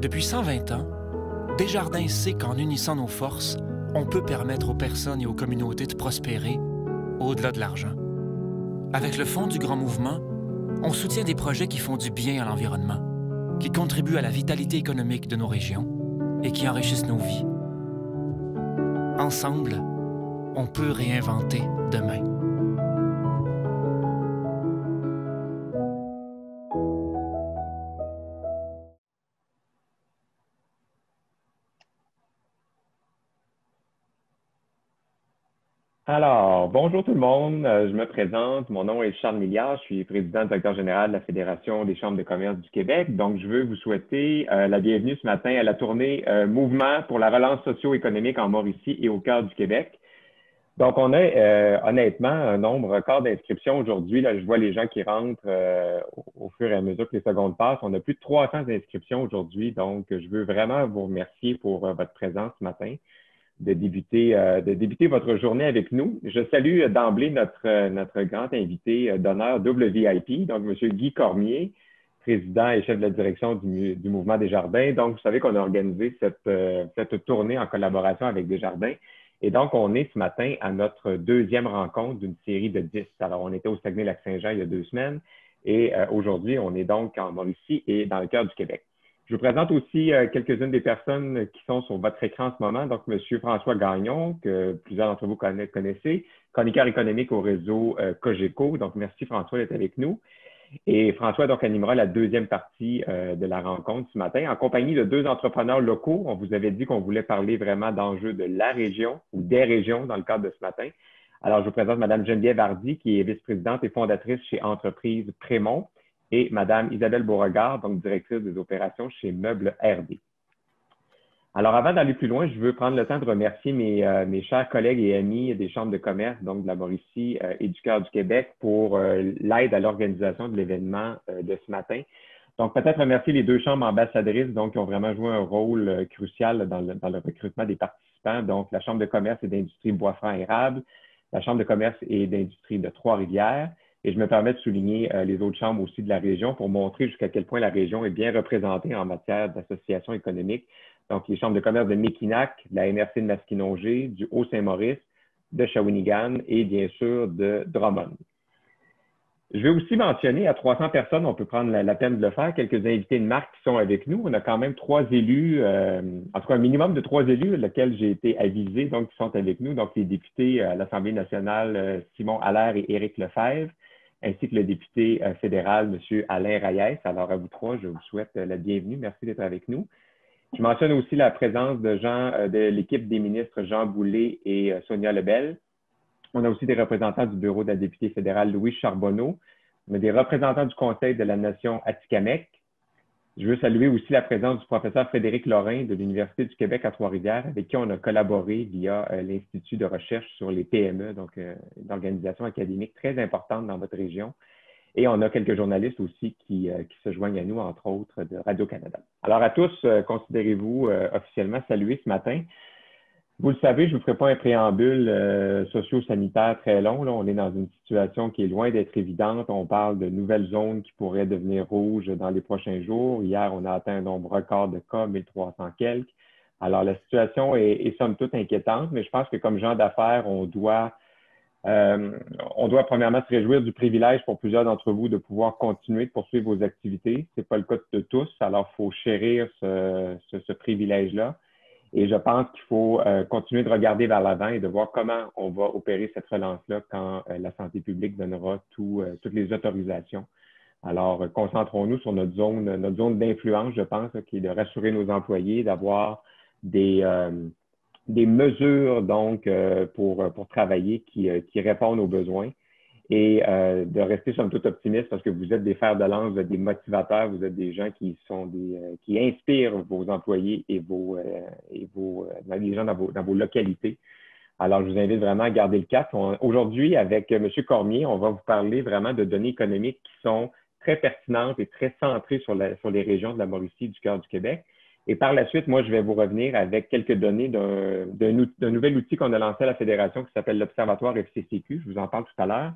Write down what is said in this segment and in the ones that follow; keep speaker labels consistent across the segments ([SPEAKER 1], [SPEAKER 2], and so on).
[SPEAKER 1] Depuis 120 ans, Desjardins sait qu'en unissant nos forces, on peut permettre aux personnes et aux communautés de prospérer au-delà de l'argent. Avec le Fonds du Grand Mouvement, on soutient des projets qui font du bien à l'environnement, qui contribuent à la vitalité économique de nos régions et qui enrichissent nos vies. Ensemble, on peut réinventer demain.
[SPEAKER 2] Alors, bonjour tout le monde. Je me présente. Mon nom est Charles Milliard. Je suis président directeur général de la Fédération des chambres de commerce du Québec. Donc, je veux vous souhaiter la bienvenue ce matin à la tournée Mouvement pour la relance socio-économique en Mauricie et au cœur du Québec. Donc, on a honnêtement un nombre record d'inscriptions aujourd'hui. Là, je vois les gens qui rentrent au fur et à mesure que les secondes passent. On a plus de 300 inscriptions aujourd'hui. Donc, je veux vraiment vous remercier pour votre présence ce matin, de débuter votre journée avec nous. Je salue d'emblée notre grand invité d'honneur double VIP, donc M. Guy Cormier, président et chef de la direction du Mouvement Desjardins. Donc, vous savez qu'on a organisé cette tournée en collaboration avec Desjardins. Et donc, on est ce matin à notre deuxième rencontre d'une série de 10. Alors, on était au Saguenay-Lac-Saint-Jean il y a 2 semaines et aujourd'hui, on est donc en Mauricie et dans le cœur du Québec. Je vous présente aussi quelques-unes des personnes qui sont sur votre écran en ce moment. Donc, M. François Gagnon, que plusieurs d'entre vous connaissez, chroniqueur économique au réseau Cogeco. Donc, merci François d'être avec nous. Et François donc animera la deuxième partie de la rencontre ce matin en compagnie de 2 entrepreneurs locaux. On vous avait dit qu'on voulait parler vraiment d'enjeux de la région ou des régions dans le cadre de ce matin. Alors, je vous présente Mme Geneviève Hardy, qui est vice-présidente et fondatrice chez Entreprise Prémont, et Mme Isabelle Beauregard, donc directrice des opérations chez Meubles RD. Alors, avant d'aller plus loin, je veux prendre le temps de remercier mes chers collègues et amis des chambres de commerce, donc de la Mauricie et du cœur du Québec, pour l'aide à l'organisation de l'événement de ce matin. Donc, peut-être remercier les 2 chambres ambassadrices, donc, qui ont vraiment joué un rôle crucial dans le recrutement des participants. Donc, la Chambre de commerce et d'industrie Bois-Franc-Érable, la Chambre de commerce et d'industrie de Trois-Rivières. Et je me permets de souligner les autres chambres aussi de la région pour montrer jusqu'à quel point la région est bien représentée en matière d'associations économiques. Donc, les chambres de commerce de Mekinac, de la MRC de Masquinongé, du Haut-Saint-Maurice, de Shawinigan et bien sûr de Drummond. Je vais aussi mentionner à 300 personnes, on peut prendre la peine de le faire, quelques invités de marque qui sont avec nous. On a quand même 3 élus, en tout cas un minimum de 3 élus, lesquels j'ai été avisé, donc qui sont avec nous. Donc, les députés à l'Assemblée nationale, Simon Allaire et Éric Lefebvre, ainsi que le député fédéral, M. Alain Reyes. Alors, à vous 3, je vous souhaite la bienvenue. Merci d'être avec nous. Je mentionne aussi la présence de l'équipe des ministres Jean Boulet et Sonia Lebel. On a aussi des représentants du bureau de la députée fédérale Louise Charbonneau. On a des représentants du Conseil de la Nation Atikamekw. Je veux saluer aussi la présence du professeur Frédéric Lorrain de l'Université du Québec à Trois-Rivières, avec qui on a collaboré via l'Institut de recherche sur les PME, donc une organisation académique très importante dans votre région. Et on a quelques journalistes aussi qui se joignent à nous, entre autres, de Radio-Canada. Alors à tous, considérez-vous officiellement salués ce matin. Vous le savez, je ne vous ferai pas un préambule socio-sanitaire très long. Là, on est dans une situation qui est loin d'être évidente. On parle de nouvelles zones qui pourraient devenir rouges dans les prochains jours. Hier, on a atteint un nombre record de cas, 1300 quelques. Alors, la situation est somme toute inquiétante, mais je pense que comme gens d'affaires, on doit premièrement se réjouir du privilège pour plusieurs d'entre vous de pouvoir continuer de poursuivre vos activités. Ce n'est pas le cas de tous, alors il faut chérir ce privilège-là. Et je pense qu'il faut continuer de regarder vers l'avant et de voir comment on va opérer cette relance-là quand la santé publique donnera toutes les autorisations. Alors, concentrons-nous sur notre zone d'influence, je pense, qui est de rassurer nos employés, d'avoir des mesures donc pour travailler qui répondent aux besoins et de rester somme toute optimiste parce que vous êtes des fers de lance, vous êtes des motivateurs, vous êtes des gens qui inspirent vos employés et les gens dans vos localités. Alors, je vous invite vraiment à garder le cap. Aujourd'hui, avec M. Cormier, on va vous parler vraiment de données économiques qui sont très pertinentes et très centrées sur les régions de la Mauricie et du cœur du Québec. Et par la suite, moi, je vais vous revenir avec quelques données d'un nouvel outil qu'on a lancé à la Fédération qui s'appelle l'Observatoire FCCQ. Je vous en parle tout à l'heure.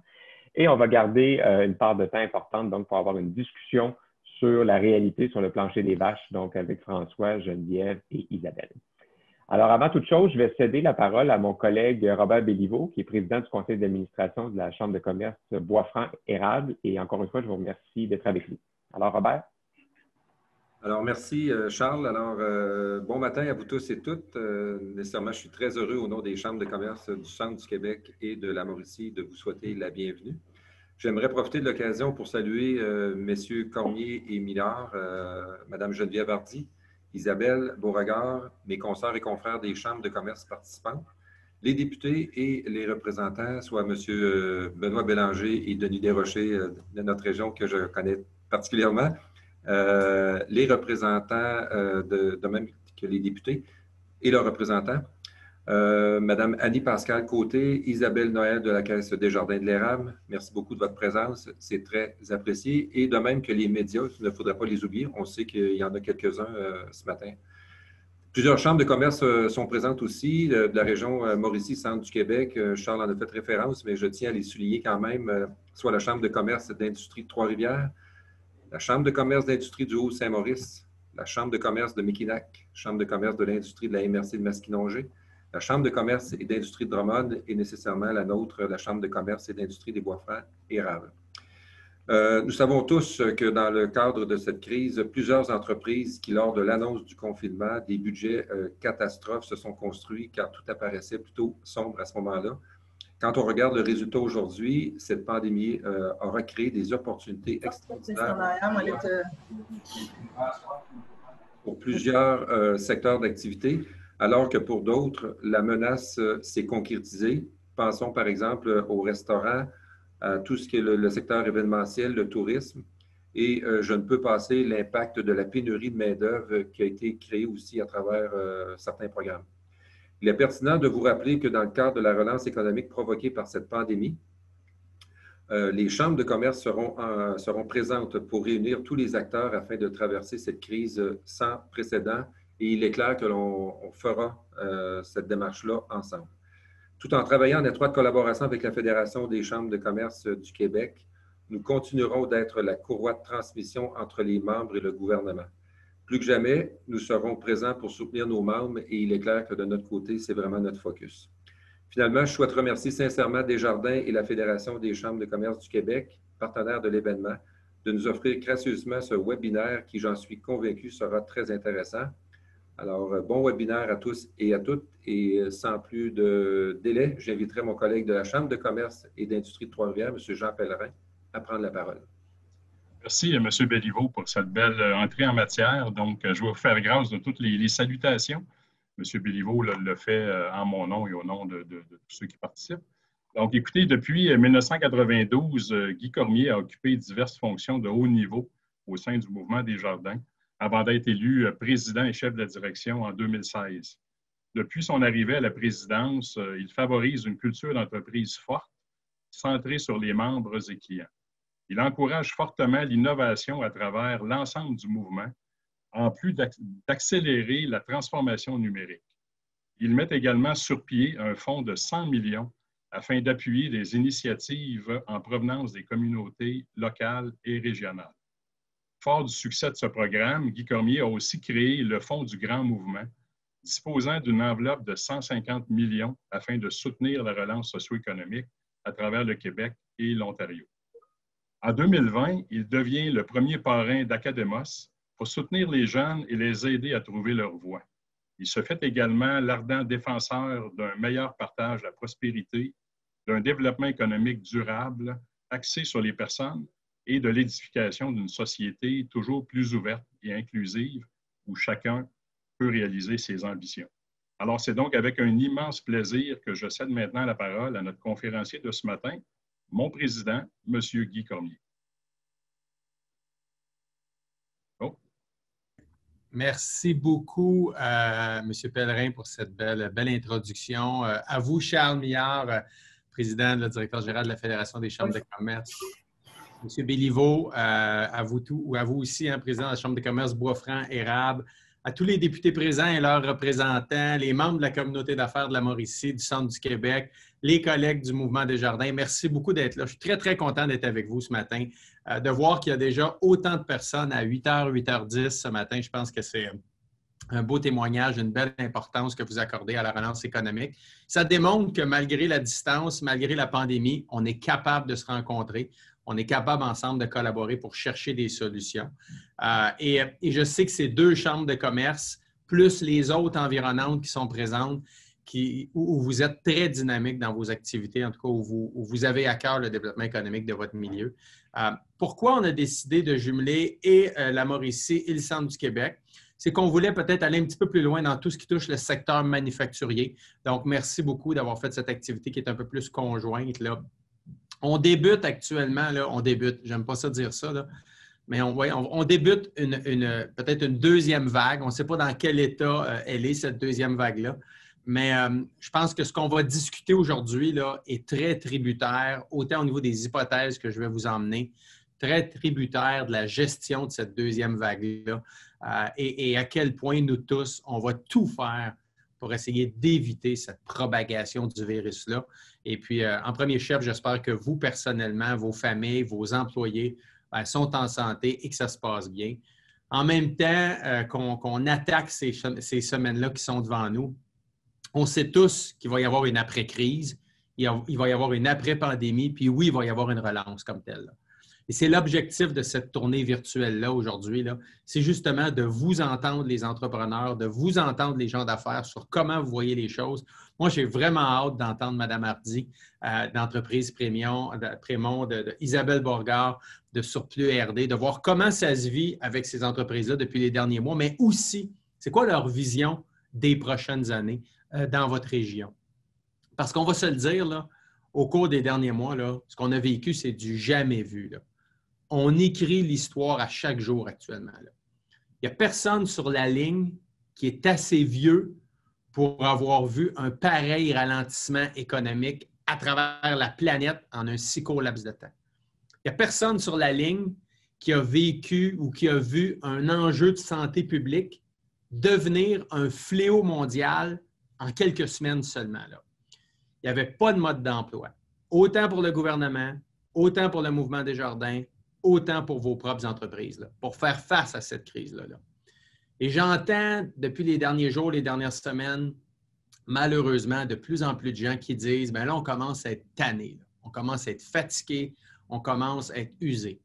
[SPEAKER 2] Et on va garder une part de temps importante donc pour avoir une discussion sur la réalité sur le plancher des vaches, donc avec François, Geneviève et Isabelle. Alors, avant toute chose, je vais céder la parole à mon collègue Robert Béliveau, qui est président du conseil d'administration de la Chambre de commerce Bois-Franc-Érable. Et encore une fois, je vous remercie d'être avec nous. Alors, Robert?
[SPEAKER 3] Alors, merci Charles. Alors, bon matin à vous tous et toutes. Nécessairement, je suis très heureux au nom des chambres de commerce du Centre du Québec et de la Mauricie de vous souhaiter la bienvenue. J'aimerais profiter de l'occasion pour saluer messieurs Cormier et Millard, madame Geneviève Hardy, Isabelle Beauregard, mes consoeurs et confrères des chambres de commerce participantes, les députés et les représentants, soit M. Benoît Bélanger et Denis Desrochers de notre région que je connais particulièrement, les représentants, de même que les députés et leurs représentants, Madame Annie-Pascale Côté, Isabelle Noël de la Caisse Desjardins de l'Érable, merci beaucoup de votre présence, c'est très apprécié. Et de même que les médias, il ne faudrait pas les oublier, on sait qu'il y en a quelques-uns ce matin. Plusieurs chambres de commerce sont présentes aussi, de la région Mauricie, centre du Québec. Charles en a fait référence, mais je tiens à les souligner quand même, soit la Chambre de commerce d'industrie de Trois-Rivières, la Chambre de commerce d'industrie du Haut-Saint-Maurice, la Chambre de commerce de Mekinac, Chambre de commerce de l'industrie de la MRC de Masquinongé, la Chambre de commerce et d'industrie de Drummond et nécessairement la nôtre, la Chambre de commerce et d'industrie des Bois-Francs-Érable. Nous savons tous que dans le cadre de cette crise, plusieurs entreprises qui, lors de l'annonce du confinement, des budgets catastrophes se sont construits car tout apparaissait plutôt sombre à ce moment-là. Quand on regarde le résultat aujourd'hui, cette pandémie aura créé des opportunités extraordinaires pour plusieurs secteurs d'activité, alors que pour d'autres, la menace s'est concrétisée. Pensons par exemple aux restaurants, à tout ce qui est le secteur événementiel, le tourisme. Et je ne peux passer l'impact de la pénurie de main-d'œuvre qui a été créée aussi à travers certains programmes. Il est pertinent de vous rappeler que dans le cadre de la relance économique provoquée par cette pandémie, les chambres de commerce seront présentes pour réunir tous les acteurs afin de traverser cette crise sans précédent. Et il est clair que l'on fera cette démarche-là ensemble. Tout en travaillant en étroite collaboration avec la Fédération des chambres de commerce du Québec, nous continuerons d'être la courroie de transmission entre les membres et le gouvernement. Plus que jamais, nous serons présents pour soutenir nos membres et il est clair que de notre côté, c'est vraiment notre focus. Finalement, je souhaite remercier sincèrement Desjardins et la Fédération des chambres de commerce du Québec, partenaires de l'événement, de nous offrir gracieusement ce webinaire qui, j'en suis convaincu, sera très intéressant. Alors, bon webinaire à tous et à toutes. Et sans plus de délai, j'inviterai mon collègue de la Chambre de commerce et d'industrie de Trois-Rivières, M. Jean Pellerin, à prendre la parole.
[SPEAKER 4] Merci, M. Béliveau, pour cette belle entrée en matière. Donc, je vais vous faire grâce de toutes les salutations. M. Béliveau le fait en mon nom et au nom de tous ceux qui participent. Donc, écoutez, depuis 1992, Guy Cormier a occupé diverses fonctions de haut niveau au sein du mouvement Desjardins, avant d'être élu président et chef de la direction en 2016. Depuis son arrivée à la présidence, il favorise une culture d'entreprise forte, centrée sur les membres et clients. Il encourage fortement l'innovation à travers l'ensemble du mouvement, en plus d'accélérer la transformation numérique. Il met également sur pied un fonds de 100 millions afin d'appuyer des initiatives en provenance des communautés locales et régionales. Fort du succès de ce programme, Guy Cormier a aussi créé le Fonds du Grand Mouvement, disposant d'une enveloppe de 150 millions afin de soutenir la relance socio-économique à travers le Québec et l'Ontario. En 2020, il devient le premier parrain d'Academos pour soutenir les jeunes et les aider à trouver leur voie. Il se fait également l'ardent défenseur d'un meilleur partage de la prospérité, d'un développement économique durable axé sur les personnes et de l'édification d'une société toujours plus ouverte et inclusive où chacun peut réaliser ses ambitions. Alors, c'est donc avec un immense plaisir que je cède maintenant la parole à notre conférencier de ce matin, mon président, M. Guy Cormier. Oh.
[SPEAKER 5] Merci beaucoup, M. Pellerin, pour cette belle introduction. À vous, Charles Millard, président, le directeur général de la Fédération des chambres de commerce. M. Béliveau, à vous aussi, président de la Chambre de commerce Bois-Francs-Érable, à tous les députés présents et leurs représentants, les membres de la communauté d'affaires de la Mauricie, du Centre du Québec, les collègues du Mouvement Desjardins. Merci beaucoup d'être là. Je suis très, très content d'être avec vous ce matin, de voir qu'il y a déjà autant de personnes à 8h, 8h10 ce matin. Je pense que c'est un beau témoignage, une belle importance que vous accordez à la relance économique. Ça démontre que malgré la distance, malgré la pandémie, on est capable de se rencontrer. On est capable ensemble de collaborer pour chercher des solutions. Et je sais que ces deux chambres de commerce, plus les autres environnantes qui sont présentes, où vous êtes très dynamique dans vos activités, en tout cas où vous avez à cœur le développement économique de votre milieu. Pourquoi on a décidé de jumeler et la Mauricie et le Centre du Québec? C'est qu'on voulait peut-être aller un petit peu plus loin dans tout ce qui touche le secteur manufacturier. Donc, merci beaucoup d'avoir fait cette activité qui est un peu plus conjointe, là. On débute actuellement, j'aime pas ça dire ça, là, mais on débute peut-être une deuxième vague. On ne sait pas dans quel état elle est, cette deuxième vague-là. Mais je pense que ce qu'on va discuter aujourd'hui là, est très tributaire, autant au niveau des hypothèses que je vais vous emmener, très tributaire de la gestion de cette deuxième vague-là et à quel point nous tous, on va tout faire pour essayer d'éviter cette propagation du virus-là. Et puis, en premier chef, j'espère que vous, personnellement, vos familles, vos employés sont en santé et que ça se passe bien. En même temps qu'on attaque ces semaines-là qui sont devant nous, on sait tous qu'il va y avoir une après-crise, il va y avoir une après-pandémie, puis oui, il va y avoir une relance comme telle. Et c'est l'objectif de cette tournée virtuelle-là aujourd'hui, c'est justement de vous entendre les entrepreneurs, de vous entendre les gens d'affaires sur comment vous voyez les choses. Moi, j'ai vraiment hâte d'entendre Mme Hardy d'entreprise Prémont, Isabelle Borgard de Surplus RD, de voir comment ça se vit avec ces entreprises-là depuis les derniers mois, mais aussi, c'est quoi leur vision des prochaines années dans votre région. Parce qu'on va se le dire, là, au cours des derniers mois, là, ce qu'on a vécu, c'est du jamais vu. Là. On écrit l'histoire à chaque jour actuellement. Là. Il n'y a personne sur la ligne qui est assez vieux pour avoir vu un pareil ralentissement économique à travers la planète en un si court laps de temps. Il n'y a personne sur la ligne qui a vécu ou qui a vu un enjeu de santé publique devenir un fléau mondial en quelques semaines seulement. Là. Il n'y avait pas de mode d'emploi. Autant pour le gouvernement, autant pour le Mouvement Desjardins, autant pour vos propres entreprises, là, pour faire face à cette crise-là. Là. Et j'entends depuis les derniers jours, les dernières semaines, malheureusement, de plus en plus de gens qui disent « bien là, on commence à être tanné, là. On commence à être fatigué, on commence à être usé. »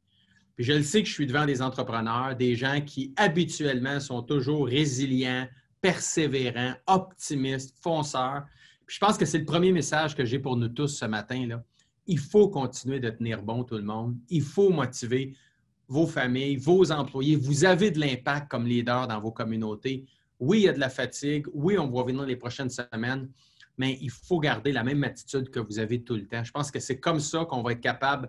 [SPEAKER 5] Puis je le sais que je suis devant des entrepreneurs, des gens qui habituellement sont toujours résilients, persévérants, optimistes, fonceurs. Puis je pense que c'est le premier message que j'ai pour nous tous ce matin, là. Il faut continuer de tenir bon tout le monde. Il faut motiver vos familles, vos employés. Vous avez de l'impact comme leader dans vos communautés. Oui, il y a de la fatigue. Oui, on va venir les prochaines semaines, mais il faut garder la même attitude que vous avez tout le temps. Je pense que c'est comme ça qu'on va être capable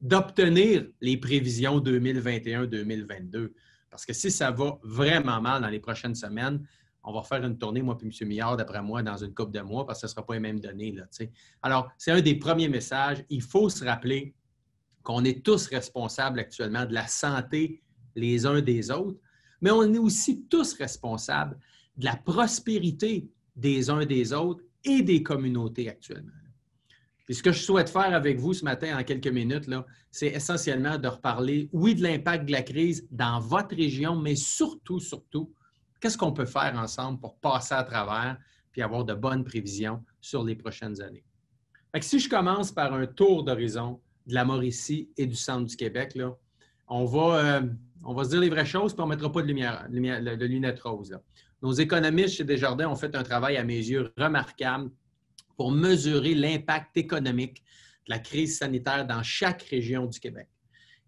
[SPEAKER 5] d'obtenir les prévisions 2021-2022. Parce que si ça va vraiment mal dans les prochaines semaines, on va faire une tournée, moi et M. Millard, d'après moi, dans une couple de mois, parce que ce ne sera pas les mêmes données. Là, t'sais. Alors, c'est un des premiers messages. Il faut se rappeler qu'on est tous responsables actuellement de la santé les uns des autres, mais on est aussi tous responsables de la prospérité des uns des autres et des communautés actuellement. Et ce que je souhaite faire avec vous ce matin en quelques minutes, c'est essentiellement de reparler, oui, de l'impact de la crise dans votre région, mais surtout, qu'est-ce qu'on peut faire ensemble pour passer à travers puis avoir de bonnes prévisions sur les prochaines années. Fait que si je commence par un tour d'horizon de la Mauricie et du Centre du Québec, là, on va se dire les vraies choses puis on ne mettra pas de lunettes roses. Là. Nos économistes chez Desjardins ont fait un travail à mes yeux remarquable pour mesurer l'impact économique de la crise sanitaire dans chaque région du Québec.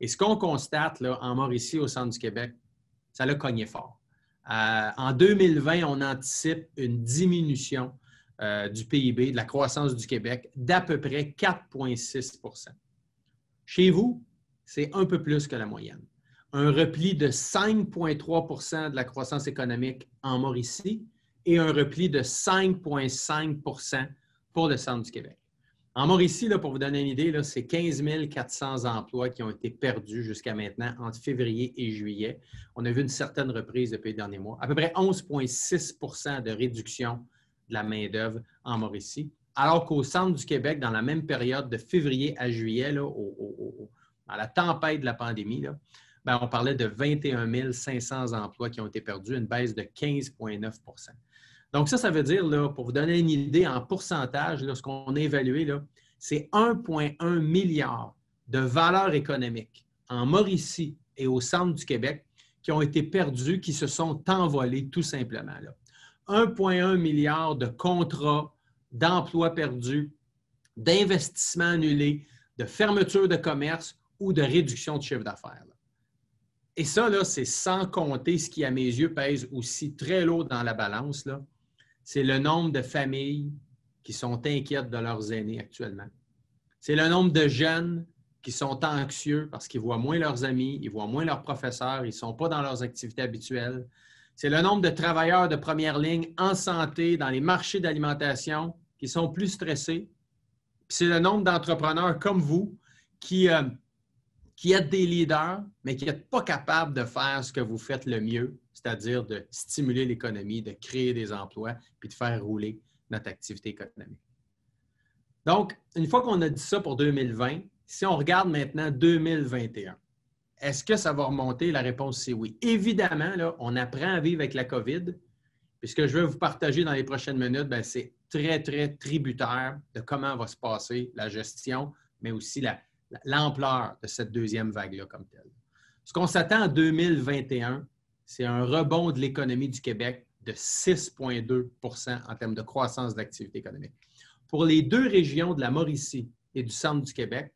[SPEAKER 5] Et ce qu'on constate là, en Mauricie, au Centre du Québec, ça l'a cogné fort. En 2020, on anticipe une diminution du PIB, de la croissance du Québec, d'à peu près 4,6 %. Chez vous, c'est un peu plus que la moyenne. Un repli de 5,3 % de la croissance économique en Mauricie et un repli de 5,5 % pour le Centre du Québec. En Mauricie, là, pour vous donner une idée, c'est 15 400 emplois qui ont été perdus jusqu'à maintenant entre février et juillet. On a vu une certaine reprise depuis les derniers mois. À peu près 11,6 % de réduction de la main-d'œuvre en Mauricie. Alors qu'au centre du Québec, dans la même période de février à juillet, là, à la tempête de la pandémie, là, on parlait de 21 500 emplois qui ont été perdus, une baisse de 15,9 %. Donc, ça veut dire, là, pour vous donner une idée en pourcentage, là, ce qu'on a évalué, c'est 1,1 milliard de valeur économique en Mauricie et au centre du Québec qui ont été perdus, qui se sont envolés tout simplement. 1,1 milliard de contrats, d'emplois perdus, d'investissements annulés, de fermeture de commerce ou de réduction de chiffre d'affaires. Et ça, là, c'est sans compter ce qui, à mes yeux, pèse aussi très lourd dans la balance, là. C'est le nombre de familles qui sont inquiètes de leurs aînés actuellement. C'est le nombre de jeunes qui sont anxieux parce qu'ils voient moins leurs amis, ils voient moins leurs professeurs, ils ne sont pas dans leurs activités habituelles. C'est le nombre de travailleurs de première ligne en santé, dans les marchés d'alimentation, qui sont plus stressés. Puis c'est le nombre d'entrepreneurs comme vous qui êtes des leaders, mais qui n'êtes pas capables de faire ce que vous faites le mieux, c'est-à-dire de stimuler l'économie, de créer des emplois, puis de faire rouler notre activité économique. Donc, une fois qu'on a dit ça pour 2020, si on regarde maintenant 2021, est-ce que ça va remonter? La réponse, c'est oui. Évidemment, là, on apprend à vivre avec la COVID. Puis ce que je vais vous partager dans les prochaines minutes, c'est très, très tributaire de comment va se passer la gestion, mais aussi l'ampleur de cette deuxième vague-là comme telle. Ce qu'on s'attend en 2021, c'est un rebond de l'économie du Québec de 6,2 % en termes de croissance d'activité économique. Pour les deux régions de la Mauricie et du centre du Québec,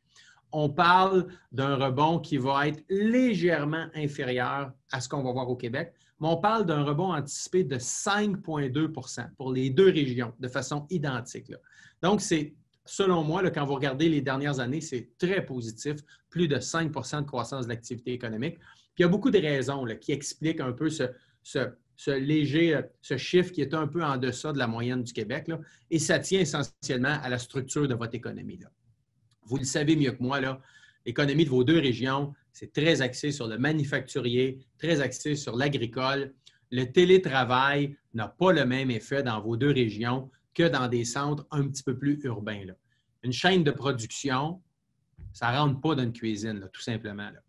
[SPEAKER 5] on parle d'un rebond qui va être légèrement inférieur à ce qu'on va voir au Québec, mais on parle d'un rebond anticipé de 5,2 % pour les deux régions de façon identique, là. Donc, c'est, selon moi, là, quand vous regardez les dernières années, c'est très positif, plus de 5 % de croissance de l'activité économique. Puis il y a beaucoup de raisons là, qui expliquent un peu ce chiffre qui est un peu en deçà de la moyenne du Québec, là, et ça tient essentiellement à la structure de votre économie, là. Vous le savez mieux que moi, l'économie de vos deux régions, c'est très axé sur le manufacturier, très axé sur l'agricole. Le télétravail n'a pas le même effet dans vos deux régions que dans des centres un petit peu plus urbains, là. Une chaîne de production, ça ne rentre pas dans une cuisine, là, tout simplement, là.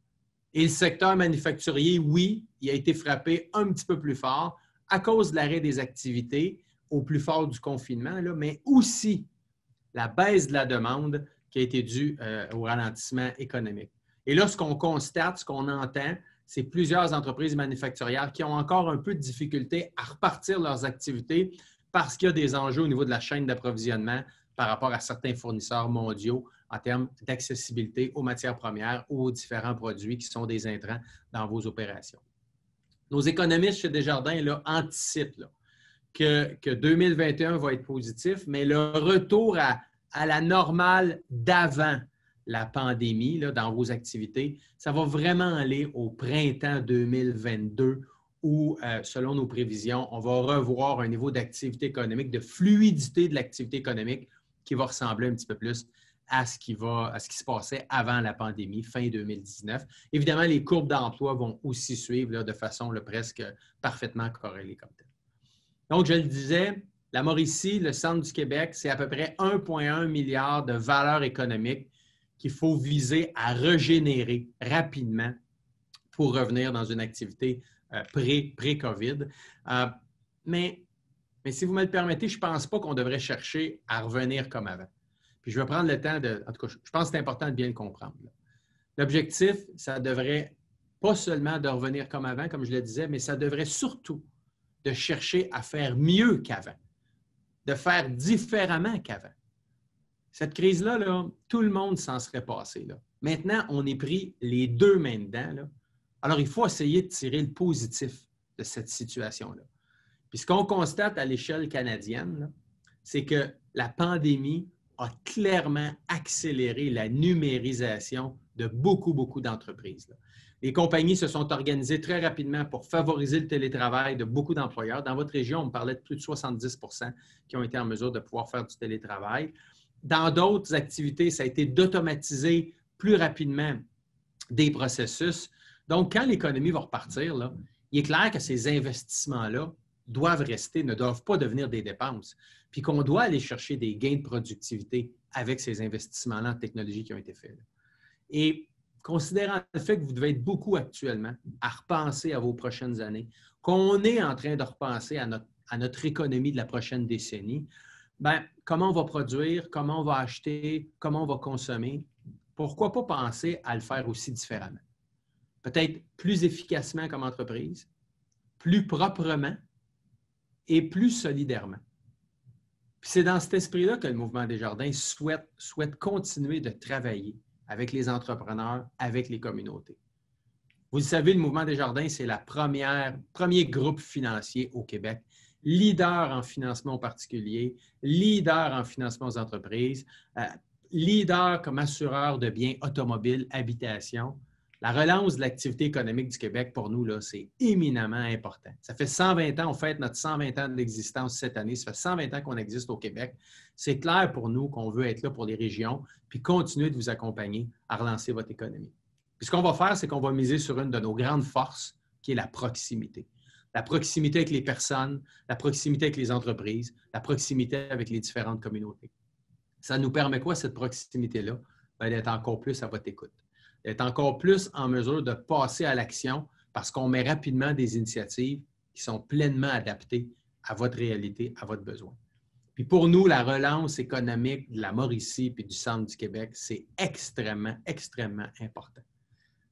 [SPEAKER 5] Et le secteur manufacturier, oui, il a été frappé un petit peu plus fort à cause de l'arrêt des activités au plus fort du confinement, là, mais aussi la baisse de la demande qui a été due au ralentissement économique. Et là, ce qu'on constate, ce qu'on entend, c'est plusieurs entreprises manufacturières qui ont encore un peu de difficulté à repartir leurs activités parce qu'il y a des enjeux au niveau de la chaîne d'approvisionnement par rapport à certains fournisseurs mondiaux en termes d'accessibilité aux matières premières ou aux différents produits qui sont des intrants dans vos opérations. Nos économistes chez Desjardins là, anticipent là, que 2021 va être positif, mais le retour à la normale d'avant la pandémie là, dans vos activités, ça va vraiment aller au printemps 2022 où, selon nos prévisions, on va revoir un niveau d'activité économique, de fluidité de l'activité économique qui va ressembler un petit peu plus à ce qui se passait avant la pandémie, fin 2019. Évidemment, les courbes d'emploi vont aussi suivre là, de façon là, presque parfaitement corrélée comme telle. Donc, je le disais, la Mauricie, le centre du Québec, c'est à peu près 1,1 milliard de valeur économique qu'il faut viser à régénérer rapidement pour revenir dans une activité pré-COVID. Mais si vous me le permettez, je ne pense pas qu'on devrait chercher à revenir comme avant. Puis je vais prendre le temps de... En tout cas, je pense que c'est important de bien le comprendre. L'objectif, ça devrait pas seulement de revenir comme avant, comme je le disais, mais ça devrait surtout de chercher à faire mieux qu'avant, de faire différemment qu'avant. Cette crise-là, là, tout le monde s'en serait passé, là. Maintenant, on est pris les deux mains dedans, là. Alors, il faut essayer de tirer le positif de cette situation-là. Puis ce qu'on constate à l'échelle canadienne, c'est que la pandémie a clairement accéléré la numérisation de beaucoup d'entreprises, là. Les compagnies se sont organisées très rapidement pour favoriser le télétravail de beaucoup d'employeurs. Dans votre région, on me parlait de plus de 70 % qui ont été en mesure de pouvoir faire du télétravail. Dans d'autres activités, ça a été d'automatiser plus rapidement des processus. Donc, quand l'économie va repartir, là, il est clair que ces investissements-là doivent rester, ne doivent pas devenir des dépenses, puis qu'on doit aller chercher des gains de productivité avec ces investissements-là en technologie qui ont été faits. Là. Et considérant le fait que vous devez être beaucoup actuellement à repenser à vos prochaines années, qu'on est en train de repenser à notre économie de la prochaine décennie, bien, comment on va produire, comment on va acheter, comment on va consommer, pourquoi pas penser à le faire aussi différemment? Peut-être plus efficacement comme entreprise, plus proprement et plus solidairement. Puis c'est dans cet esprit-là que le Mouvement Desjardins souhaite continuer de travailler avec les entrepreneurs, avec les communautés. Vous le savez, le Mouvement Desjardins, c'est le premier groupe financier au Québec, leader en financement aux particuliers, leader en financement aux entreprises, leader comme assureur de biens automobiles, habitation. La relance de l'activité économique du Québec, pour nous, c'est éminemment important. Ça fait 120 ans, on fête notre 120 ans d'existence cette année. Ça fait 120 ans qu'on existe au Québec. C'est clair pour nous qu'on veut être là pour les régions puis continuer de vous accompagner à relancer votre économie. Puis ce qu'on va faire, c'est qu'on va miser sur une de nos grandes forces, qui est la proximité. La proximité avec les personnes, la proximité avec les entreprises, la proximité avec les différentes communautés. Ça nous permet quoi, cette proximité-là? Bien, d'être encore plus à votre écoute. D'être encore plus en mesure de passer à l'action parce qu'on met rapidement des initiatives qui sont pleinement adaptées à votre réalité, à votre besoin. Puis pour nous, la relance économique de la Mauricie et du centre du Québec, c'est extrêmement, extrêmement important.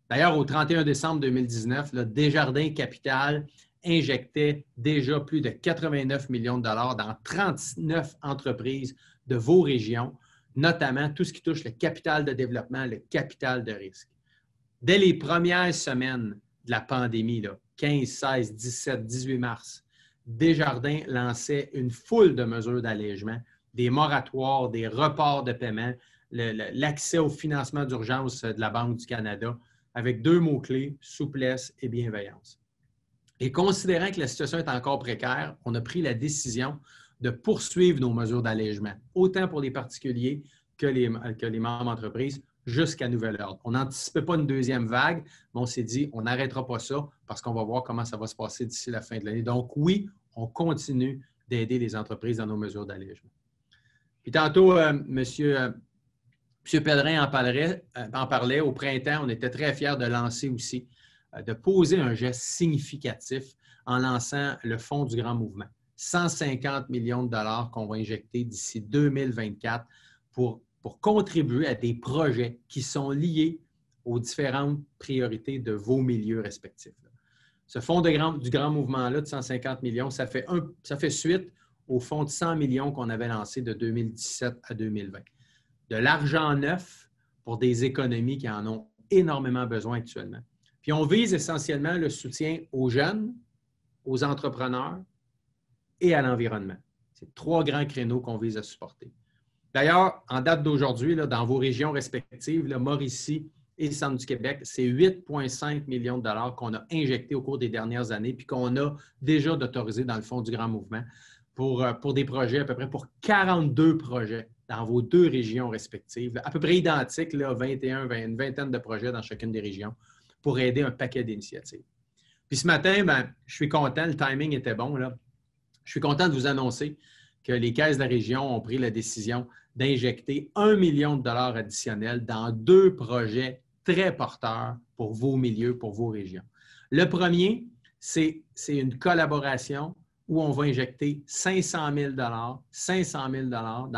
[SPEAKER 5] D'ailleurs, au 31 décembre 2019, Desjardins Capital injectait déjà plus de 89 millions de dollars dans 39 entreprises de vos régions, notamment tout ce qui touche le capital de développement, le capital de risque. Dès les premières semaines de la pandémie, 15, 16, 17, 18 mars, Desjardins lançait une foule de mesures d'allègement, des moratoires, des reports de paiement, l'accès au financement d'urgence de la Banque du Canada, avec deux mots-clés, souplesse et bienveillance. Et considérant que la situation est encore précaire, on a pris la décision de poursuivre nos mesures d'allègement, autant pour les particuliers que les membres d'entreprise, jusqu'à nouvel ordre. On n'anticipait pas une deuxième vague, mais on s'est dit, on n'arrêtera pas ça parce qu'on va voir comment ça va se passer d'ici la fin de l'année. Donc oui, on continue d'aider les entreprises dans nos mesures d'allègement. Puis tantôt, M. Pellerin en parlait au printemps, on était très fiers de lancer aussi, de poser un geste significatif en lançant le Fonds du Grand Mouvement. 150 millions de dollars qu'on va injecter d'ici 2024 pour contribuer à des projets qui sont liés aux différentes priorités de vos milieux respectifs. Ce fonds du Grand Mouvement-là de 150 millions, ça fait suite au fonds de 100 millions qu'on avait lancé de 2017 à 2020. De l'argent neuf pour des économies qui en ont énormément besoin actuellement. Puis on vise essentiellement le soutien aux jeunes, aux entrepreneurs et à l'environnement. C'est trois grands créneaux qu'on vise à supporter. D'ailleurs, en date d'aujourd'hui, dans vos régions respectives, Mauricie et le Centre du Québec, c'est 8,5 millions de dollars qu'on a injectés au cours des dernières années puis qu'on a déjà d'autoriser dans le Fonds du Grand Mouvement pour des projets, à peu près pour 42 projets dans vos deux régions respectives, à peu près identiques, une vingtaine de projets dans chacune des régions pour aider un paquet d'initiatives. Puis ce matin, je suis content, le timing était bon. Je suis content de vous annoncer que les caisses de la région ont pris la décision d'injecter 1 million de dollars additionnels dans deux projets très porteurs pour vos milieux, pour vos régions. Le premier, c'est une collaboration où on va injecter 500 000 dans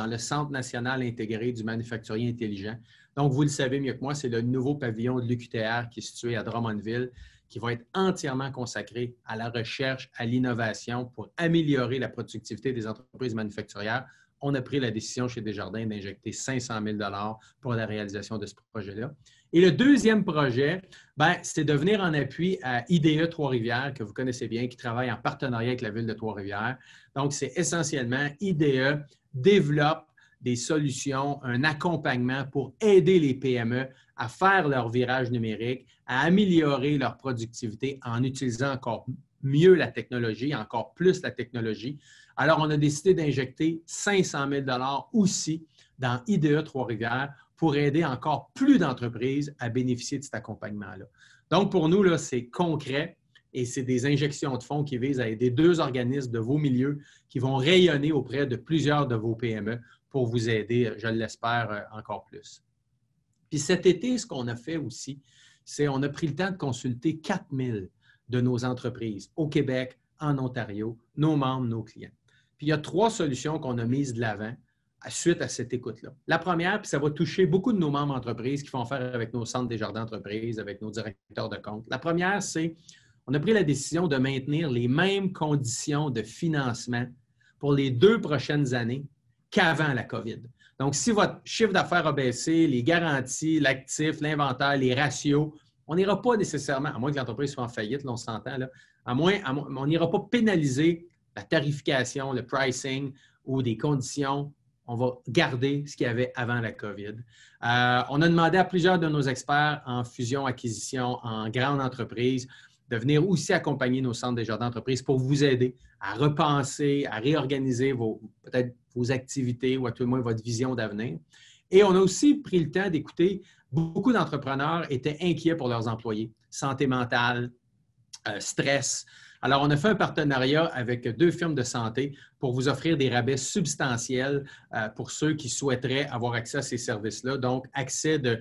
[SPEAKER 5] le Centre national intégré du manufacturier intelligent. Donc, vous le savez mieux que moi, c'est le nouveau pavillon de l'UQTR qui est situé à Drummondville, qui va être entièrement consacré à la recherche, à l'innovation pour améliorer la productivité des entreprises manufacturières. On a pris la décision chez Desjardins d'injecter 500 000 $ pour la réalisation de ce projet-là. Et le deuxième projet, c'est de venir en appui à IDE Trois-Rivières, que vous connaissez bien, qui travaille en partenariat avec la Ville de Trois-Rivières. Donc, c'est essentiellement IDE développe des solutions, un accompagnement pour aider les PME à faire leur virage numérique, à améliorer leur productivité en utilisant encore mieux la technologie, encore plus la technologie. Alors, on a décidé d'injecter 500 000 $ aussi dans IDE Trois-Rivières pour aider encore plus d'entreprises à bénéficier de cet accompagnement-là. Donc, pour nous, là, c'est concret et c'est des injections de fonds qui visent à aider 2 organismes de vos milieux qui vont rayonner auprès de plusieurs de vos PME pour vous aider, je l'espère, encore plus. Puis cet été, ce qu'on a fait aussi, c'est qu'on a pris le temps de consulter 4000 de nos entreprises au Québec, en Ontario, nos membres, nos clients. Puis il y a 3 solutions qu'on a mises de l'avant suite à cette écoute-là. La première, puis ça va toucher beaucoup de nos membres entreprises qui font affaire avec nos centres Desjardins entreprises, avec nos directeurs de compte. La première, c'est on a pris la décision de maintenir les mêmes conditions de financement pour les 2 prochaines années qu'avant la COVID. Donc, si votre chiffre d'affaires a baissé, les garanties, l'actif, l'inventaire, les ratios, on n'ira pas nécessairement, à moins que l'entreprise soit en faillite, là, on s'entend, là, on n'ira pas pénaliser la tarification, le pricing ou des conditions. On va garder ce qu'il y avait avant la COVID. On a demandé à plusieurs de nos experts en fusion-acquisition, en grande entreprise, de venir aussi accompagner nos centres Desjardins d'entreprise pour vous aider à repenser, à réorganiser peut-être vos activités ou à tout le moins votre vision d'avenir. Et on a aussi pris le temps d'écouter. Beaucoup d'entrepreneurs étaient inquiets pour leurs employés. Santé mentale, stress. Alors, on a fait un partenariat avec 2 firmes de santé pour vous offrir des rabais substantiels pour ceux qui souhaiteraient avoir accès à ces services-là. Donc, accès de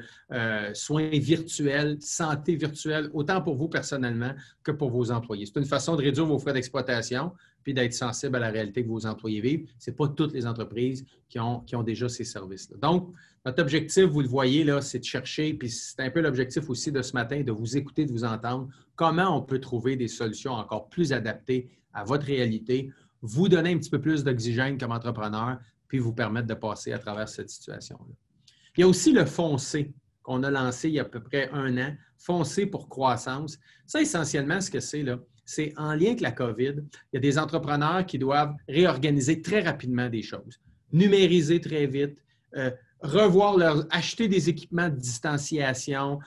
[SPEAKER 5] soins virtuels, santé virtuelle, autant pour vous personnellement que pour vos employés. C'est une façon de réduire vos frais d'exploitation puis d'être sensible à la réalité que vos employés vivent. Ce n'est pas toutes les entreprises qui ont déjà ces services-là. Donc, notre objectif, vous le voyez, là, c'est de chercher, puis c'est un peu l'objectif aussi de ce matin, de vous écouter, de vous entendre, comment on peut trouver des solutions encore plus adaptées à votre réalité, vous donner un petit peu plus d'oxygène comme entrepreneur, puis vous permettre de passer à travers cette situation-là. Il y a aussi le Foncé qu'on a lancé il y a à peu près 1 an, Foncé pour croissance. Ça, essentiellement, ce que c'est, là, c'est en lien avec la COVID, il y a des entrepreneurs qui doivent réorganiser très rapidement des choses, numériser très vite, acheter des équipements de distanciation,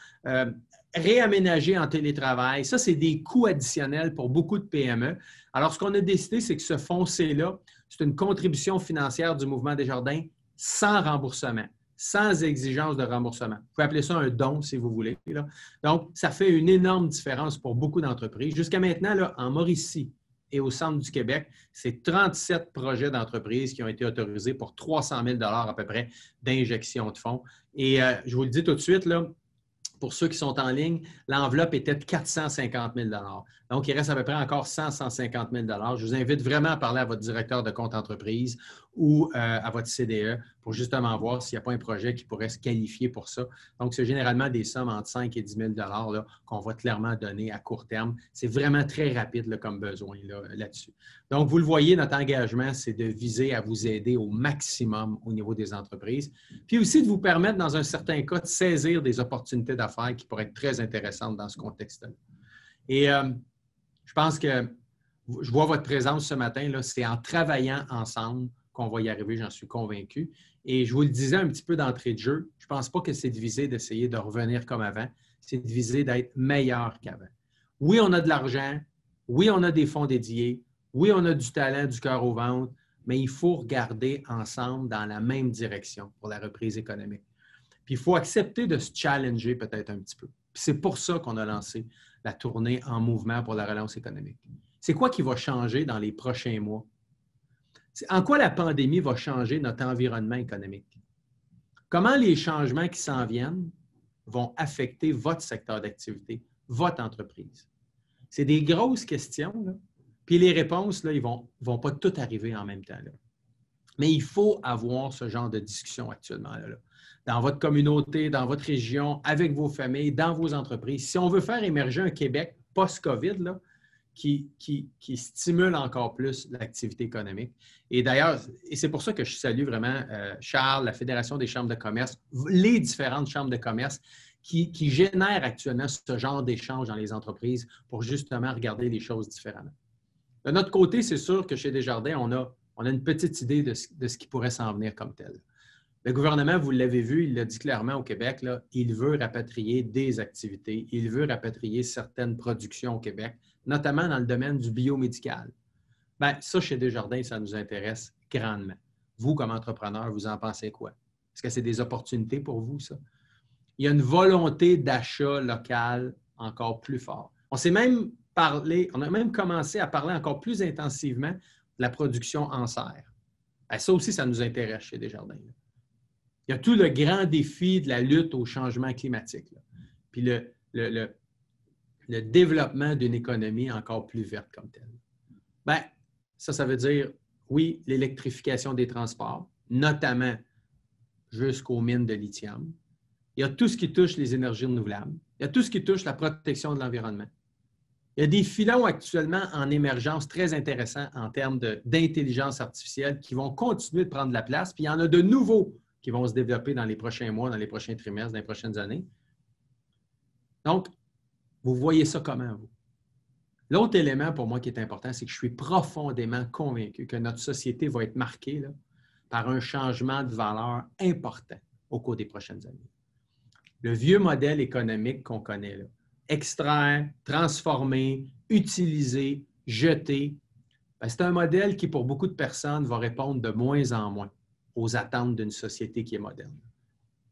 [SPEAKER 5] réaménager en télétravail. Ça, c'est des coûts additionnels pour beaucoup de PME. Alors, ce qu'on a décidé, c'est que ce Foncé-là, c'est une contribution financière du Mouvement Desjardins sans remboursement, sans exigence de remboursement. Vous pouvez appeler ça un don, si vous voulez, là. Donc, ça fait une énorme différence pour beaucoup d'entreprises. Jusqu'à maintenant, là, en Mauricie et au centre du Québec, c'est 37 projets d'entreprises qui ont été autorisés pour 300 000 à peu près d'injection de fonds. Et je vous le dis tout de suite, là, pour ceux qui sont en ligne, l'enveloppe était de 450 000 Donc, il reste à peu près encore 150 000 Je vous invite vraiment à parler à votre directeur de compte entreprise ou à votre CDE pour justement voir s'il n'y a pas un projet qui pourrait se qualifier pour ça. Donc, c'est généralement des sommes entre 5 et 10 000 là, qu'on va clairement donner à court terme. C'est vraiment très rapide là, comme besoin là-dessus. Donc, vous le voyez, notre engagement, c'est de viser à vous aider au maximum au niveau des entreprises, puis aussi de vous permettre, dans un certain cas, de saisir des opportunités d'affaires qui pourraient être très intéressantes dans ce contexte-là. Et je pense que je vois votre présence ce matin, là, c'est en travaillant ensemble qu'on va y arriver, j'en suis convaincu. Et je vous le disais un petit peu d'entrée de jeu, je ne pense pas que c'est de viser d'essayer de revenir comme avant, c'est de viser d'être meilleur qu'avant. Oui, on a de l'argent, oui, on a des fonds dédiés, oui, on a du talent, du cœur au ventre, mais il faut regarder ensemble dans la même direction pour la reprise économique. Puis il faut accepter de se challenger peut-être un petit peu. Puis c'est pour ça qu'on a lancé la tournée en mouvement pour la relance économique. C'est quoi qui va changer dans les prochains mois? En quoi la pandémie va changer notre environnement économique? Comment les changements qui s'en viennent vont affecter votre secteur d'activité, votre entreprise? C'est des grosses questions, là. Puis les réponses, là, ils ne vont pas toutes arriver en même temps, là. Mais il faut avoir ce genre de discussion actuellement, là. Dans votre communauté, dans votre région, avec vos familles, dans vos entreprises. Si on veut faire émerger un Québec post-COVID, là, qui stimule encore plus l'activité économique. Et d'ailleurs, et c'est pour ça que je salue vraiment Charles, la Fédération des chambres de commerce, les différentes chambres de commerce qui génèrent actuellement ce genre d'échange dans les entreprises pour justement regarder les choses différemment. De notre côté, c'est sûr que chez Desjardins, on a une petite idée de ce qui pourrait s'en venir comme tel. Le gouvernement, vous l'avez vu, il l'a dit clairement au Québec, là, il veut rapatrier des activités, il veut rapatrier certaines productions au Québec, notamment dans le domaine du biomédical. Bien, ça, chez Desjardins, ça nous intéresse grandement. Vous, comme entrepreneur, vous en pensez quoi? Est-ce que c'est des opportunités pour vous, ça? Il y a une volonté d'achat local encore plus forte. On a même commencé à parler encore plus intensivement de la production en serre. Bien, ça aussi, ça nous intéresse chez Desjardins. Il y a tout le grand défi de la lutte au changement climatique. Là. Puis le développement d'une économie encore plus verte comme telle. Bien, ça veut dire, oui, l'électrification des transports, notamment jusqu'aux mines de lithium. Il y a tout ce qui touche les énergies renouvelables. Il y a tout ce qui touche la protection de l'environnement. Il y a des filons actuellement en émergence très intéressants en termes d'intelligence artificielle qui vont continuer de prendre de la place. Puis il y en a de nouveaux qui vont se développer dans les prochains mois, dans les prochains trimestres, dans les prochaines années. Donc, vous voyez ça comment, vous? L'autre élément pour moi qui est important, c'est que je suis profondément convaincu que notre société va être marquée là, par un changement de valeur important au cours des prochaines années. Le vieux modèle économique qu'on connaît, là, extraire, transformer, utiliser, jeter, c'est un modèle qui, pour beaucoup de personnes, va répondre de moins en moins aux attentes d'une société qui est moderne.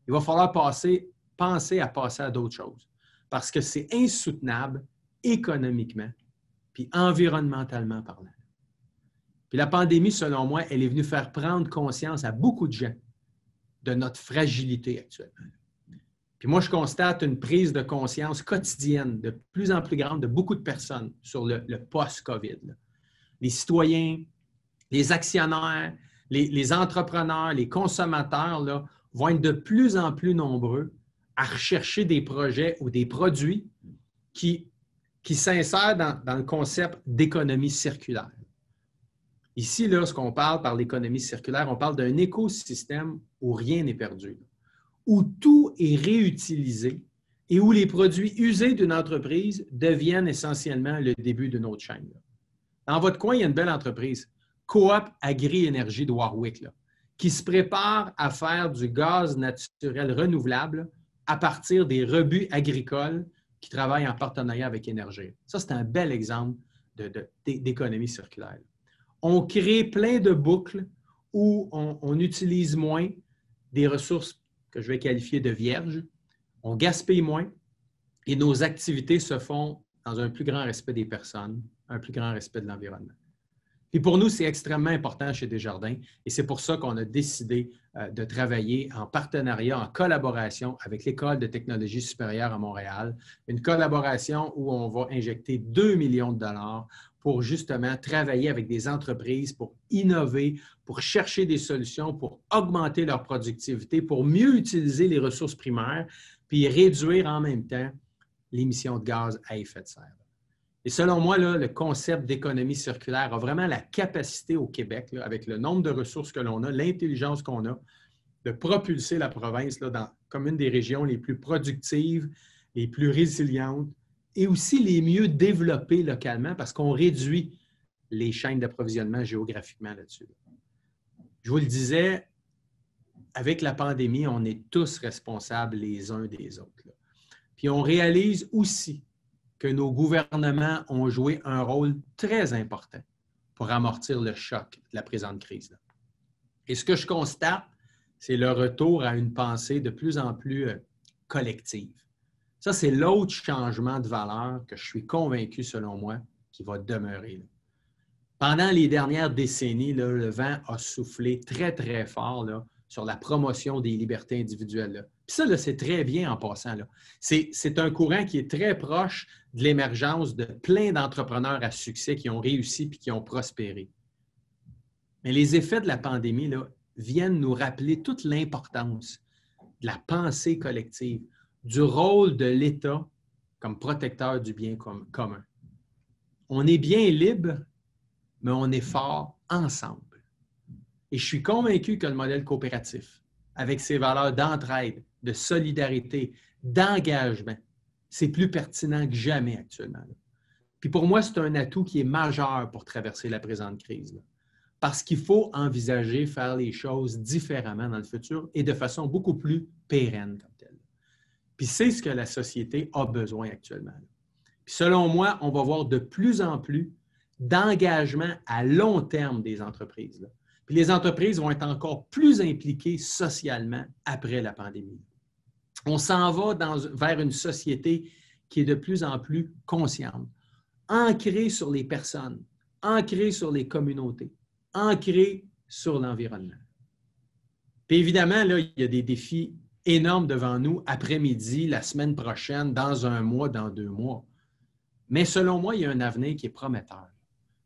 [SPEAKER 5] Il va falloir penser à passer à d'autres choses parce que c'est insoutenable économiquement puis environnementalement parlant. Puis la pandémie, selon moi, elle est venue faire prendre conscience à beaucoup de gens de notre fragilité actuellement. Puis moi, je constate une prise de conscience quotidienne de plus en plus grande de beaucoup de personnes sur le post-COVID. Là. Les citoyens, les actionnaires, les entrepreneurs, les consommateurs là, vont être de plus en plus nombreux à rechercher des projets ou des produits qui s'insèrent dans le concept d'économie circulaire. Ici, là, ce qu'on parle par l'économie circulaire, on parle d'un écosystème où rien n'est perdu, où tout est réutilisé et où les produits usés d'une entreprise deviennent essentiellement le début d'une autre chaîne. Dans votre coin, il y a une belle entreprise, Coop Agri-Énergie de Warwick, là, qui se prépare à faire du gaz naturel renouvelable à partir des rebuts agricoles qui travaillent en partenariat avec Énergie. Ça, c'est un bel exemple d'économie circulaire. On crée plein de boucles où on utilise moins des ressources que je vais qualifier de vierges, on gaspille moins et nos activités se font dans un plus grand respect des personnes, un plus grand respect de l'environnement. Et pour nous, c'est extrêmement important chez Desjardins et c'est pour ça qu'on a décidé de travailler en partenariat, en collaboration avec l'École de technologie supérieure à Montréal, une collaboration où on va injecter 2 millions de dollars pour justement travailler avec des entreprises, pour innover, pour chercher des solutions, pour augmenter leur productivité, pour mieux utiliser les ressources primaires, puis réduire en même temps l'émission de gaz à effet de serre. Et selon moi, là, le concept d'économie circulaire a vraiment la capacité au Québec, là, avec le nombre de ressources que l'on a, l'intelligence qu'on a, de propulser la province là, comme une des régions les plus productives, les plus résilientes et aussi les mieux développées localement parce qu'on réduit les chaînes d'approvisionnement géographiquement là-dessus. Je vous le disais, avec la pandémie, on est tous responsables les uns des autres. Là. Puis on réalise aussi que nos gouvernements ont joué un rôle très important pour amortir le choc de la présente crise. Là. Et ce que je constate, c'est le retour à une pensée de plus en plus collective. Ça, c'est l'autre changement de valeur que je suis convaincu, selon moi, qui va demeurer. Là. Pendant les dernières décennies, là, le vent a soufflé très, très fort là, sur la promotion des libertés individuelles. Là. Puis ça, là, c'est très bien en passant. Là. C'est un courant qui est très proche de l'émergence de plein d'entrepreneurs à succès qui ont réussi et qui ont prospéré. Mais les effets de la pandémie là, viennent nous rappeler toute l'importance de la pensée collective, du rôle de l'État comme protecteur du bien commun. On est bien libre, mais on est fort ensemble. Et je suis convaincu que le modèle coopératif, avec ses valeurs d'entraide, de solidarité, d'engagement, c'est plus pertinent que jamais actuellement. Puis pour moi, c'est un atout qui est majeur pour traverser la présente crise. Là. Parce qu'il faut envisager faire les choses différemment dans le futur et de façon beaucoup plus pérenne comme telle. Puis c'est ce que la société a besoin actuellement. Puis selon moi, on va voir de plus en plus d'engagement à long terme des entreprises. Là. Puis les entreprises vont être encore plus impliquées socialement après la pandémie. On s'en va vers une société qui est de plus en plus consciente, ancrée sur les personnes, ancrée sur les communautés, ancrée sur l'environnement. Puis évidemment, là, il y a des défis énormes devant nous après-midi, la semaine prochaine, dans un mois, dans 2 mois. Mais selon moi, il y a un avenir qui est prometteur.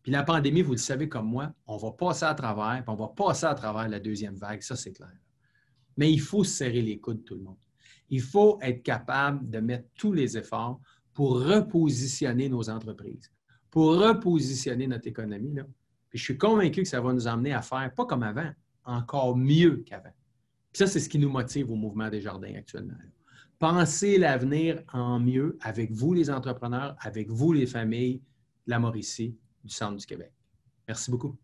[SPEAKER 5] Puis la pandémie, vous le savez comme moi, on va passer à travers, puis on va passer à travers la deuxième vague, ça c'est clair. Mais il faut serrer les coudes, tout le monde. Il faut être capable de mettre tous les efforts pour repositionner nos entreprises, pour repositionner notre économie. Là. Puis je suis convaincu que ça va nous emmener à faire, pas comme avant, encore mieux qu'avant. Puis ça, c'est ce qui nous motive au Mouvement Desjardins actuellement. Pensez l'avenir en mieux avec vous, les entrepreneurs, avec vous, les familles, la Mauricie, du Centre du Québec. Merci beaucoup.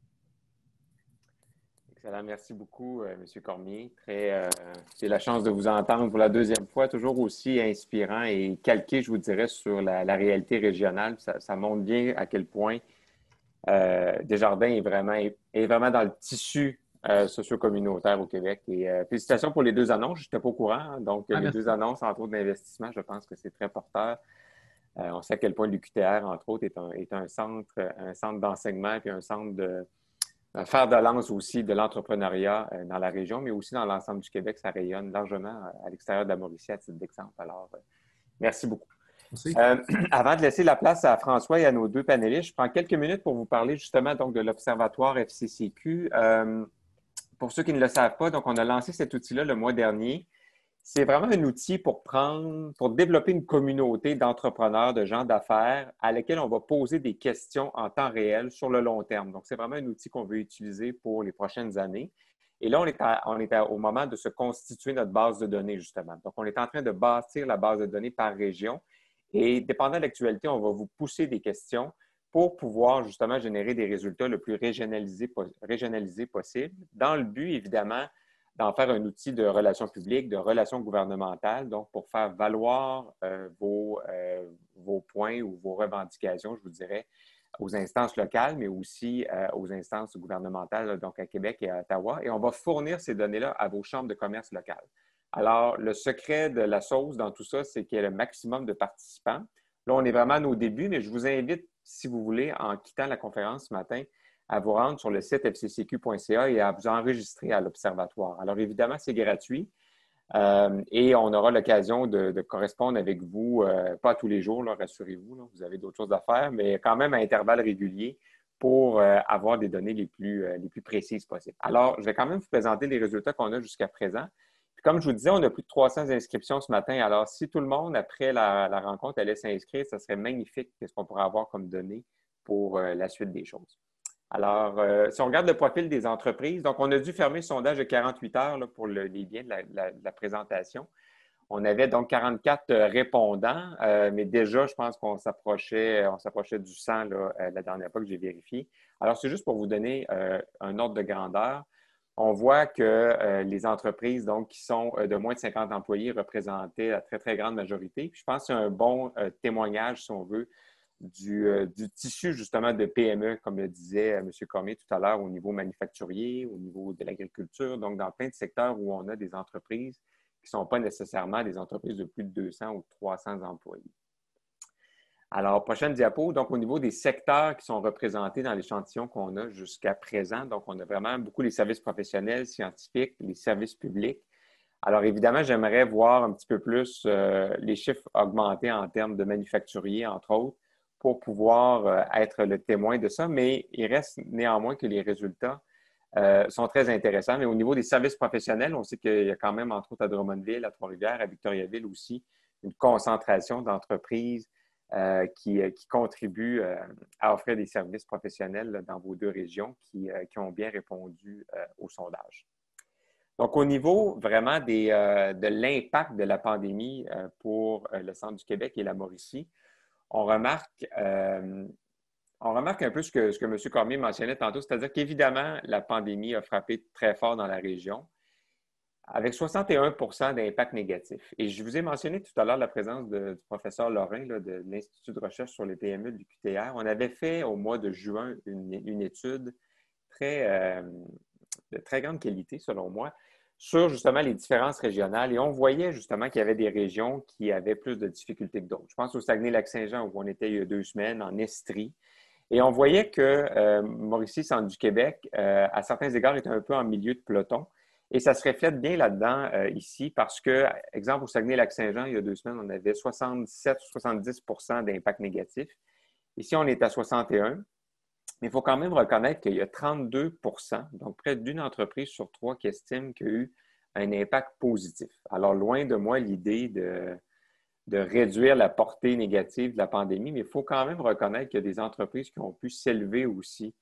[SPEAKER 2] Excellent. Merci beaucoup, M. Cormier. J'ai la chance de vous entendre pour la deuxième fois, toujours aussi inspirant et calqué, je vous dirais, sur la réalité régionale. Ça montre bien à quel point Desjardins est vraiment dans le tissu socio-communautaire au Québec. Et félicitations pour les 2 annonces. Je n'étais pas au courant. Hein. Donc, les 2 annonces, entre autres, d'investissement, je pense que c'est très porteur. On sait à quel point l'UQTR, entre autres, est un centre d'enseignement et un centre de fer de lance aussi de l'entrepreneuriat dans la région, mais aussi dans l'ensemble du Québec. Ça rayonne largement à l'extérieur de la Mauricie à titre d'exemple. Alors, merci beaucoup.
[SPEAKER 5] Merci.
[SPEAKER 2] Avant de laisser la place à François et à nos 2 panélistes, je prends quelques minutes pour vous parler justement donc, de l'Observatoire FCCQ. Pour ceux qui ne le savent pas, donc on a lancé cet outil-là le mois dernier. C'est vraiment un outil pour développer une communauté d'entrepreneurs, de gens d'affaires à laquelle on va poser des questions en temps réel sur le long terme. Donc, c'est vraiment un outil qu'on veut utiliser pour les prochaines années. Et là, on est au moment de se constituer notre base de données, justement. Donc, on est en train de bâtir la base de données par région. Et dépendant de l'actualité, on va vous pousser des questions pour pouvoir justement générer des résultats le plus régionalisés possible, dans le but, évidemment, d'en faire un outil de relations publiques, de relations gouvernementales, donc pour faire valoir vos points ou vos revendications, je vous dirais, aux instances locales, mais aussi aux instances gouvernementales, donc à Québec et à Ottawa. Et on va fournir ces données-là à vos chambres de commerce locales. Alors, le secret de la sauce dans tout ça, c'est qu'il y a le maximum de participants. Là, on est vraiment à nos débuts, mais je vous invite, si vous voulez, en quittant la conférence ce matin, à vous rendre sur le site fccq.ca et à vous enregistrer à l'Observatoire. Alors, évidemment, c'est gratuit et on aura l'occasion de correspondre avec vous, pas tous les jours, là, rassurez-vous, là, vous avez d'autres choses à faire, mais quand même à intervalles réguliers pour avoir des données les plus précises possibles. Alors, je vais quand même vous présenter les résultats qu'on a jusqu'à présent. Puis, comme je vous disais, on a plus de 300 inscriptions ce matin. Alors, si tout le monde, après la rencontre, allait s'inscrire, ça serait magnifique ce qu'on pourrait avoir comme données pour la suite des choses. Alors, si on regarde le profil des entreprises, donc on a dû fermer le sondage de 48 heures là, pour les biens de la présentation. On avait donc 44 répondants, mais déjà, je pense qu'on s'approchait du 100 là, la dernière fois que j'ai vérifié. Alors, c'est juste pour vous donner un ordre de grandeur. On voit que les entreprises donc, qui sont de moins de 50 employés représentaient la très, très grande majorité. Puis je pense que c'est un bon témoignage, si on veut, du tissu justement de PME, comme le disait M. Cormier tout à l'heure, au niveau manufacturier, au niveau de l'agriculture, donc dans plein de secteurs où on a des entreprises qui ne sont pas nécessairement des entreprises de plus de 200 ou 300 employés. Alors, prochaine diapo, donc au niveau des secteurs qui sont représentés dans l'échantillon qu'on a jusqu'à présent, donc on a vraiment beaucoup les services professionnels, scientifiques, les services publics. Alors, évidemment, j'aimerais voir un petit peu plus les chiffres augmenter en termes de manufacturiers, entre autres, pour pouvoir être le témoin de ça, mais il reste néanmoins que les résultats sont très intéressants. Mais au niveau des services professionnels, on sait qu'il y a quand même, entre autres, à Drummondville, à Trois-Rivières, à Victoriaville aussi, une concentration d'entreprises qui contribuent à offrir des services professionnels là, dans vos 2 régions qui ont bien répondu au sondage. Donc, au niveau vraiment de l'impact de la pandémie pour le Centre du Québec et la Mauricie, on remarque un peu ce que M. Cormier mentionnait tantôt, c'est-à-dire qu'évidemment, la pandémie a frappé très fort dans la région, avec 61 d'impact négatif. Et je vous ai mentionné tout à l'heure la présence du professeur Lorrain là, de l'Institut de recherche sur les PME du QTR. On avait fait au mois de juin une étude très
[SPEAKER 6] très grande qualité, selon moi, sur justement les différences régionales. Et on voyait justement qu'il y avait des régions qui avaient plus de difficultés que d'autres. Je pense au Saguenay-Lac-Saint-Jean, où on était il y a 2 semaines, en Estrie. Et on voyait que Mauricie, centre du Québec, à certains égards, était un peu en milieu de peloton. Et ça se reflète bien là-dedans ici parce que, exemple, au Saguenay-Lac-Saint-Jean, il y a 2 semaines, on avait 67 ou 70 d'impact négatif. Ici, on est à 61. Mais il faut quand même reconnaître qu'il y a 32 donc près d'une entreprise sur 3 qui estime qu'il y a eu un impact positif. Alors, loin de moi l'idée de réduire la portée négative de la pandémie, mais il faut quand même reconnaître qu'il y a des entreprises qui ont pu s'élever aussi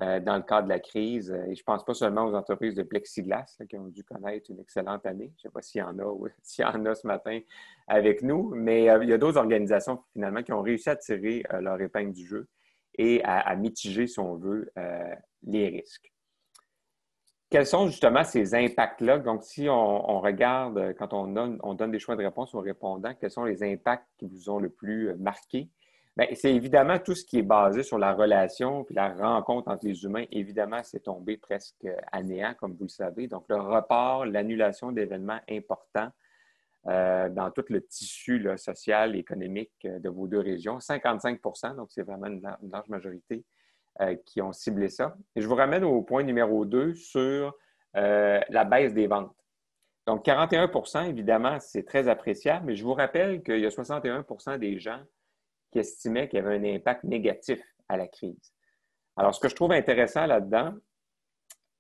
[SPEAKER 6] dans le cadre de la crise. Et je ne pense pas seulement aux entreprises de plexiglas là, qui ont dû connaître une excellente année. Je ne sais pas s'il y en a ou s'il y en a ce matin avec nous, mais il y a d'autres organisations finalement qui ont réussi à tirer leur épingle du jeu et à mitiger, si on veut, les risques. Quels sont justement ces impacts-là? Donc, si on regarde, quand on donne des choix de réponse aux répondants, quels sont les impacts qui vous ont le plus marqué? Bien, c'est évidemment tout ce qui est basé sur la relation puis la rencontre entre les humains. Évidemment, c'est tombé presque à néant, comme vous le savez. Donc, le report, l'annulation d'événements importants dans tout le tissu là, social et économique de vos 2 régions. 55 donc c'est vraiment une large majorité qui ont ciblé ça. Et je vous ramène au point numéro 2 sur la baisse des ventes. Donc, 41 évidemment, c'est très appréciable, mais je vous rappelle qu'il y a 61 des gens qui estimaient qu'il y avait un impact négatif à la crise. Alors, ce que je trouve intéressant là-dedans,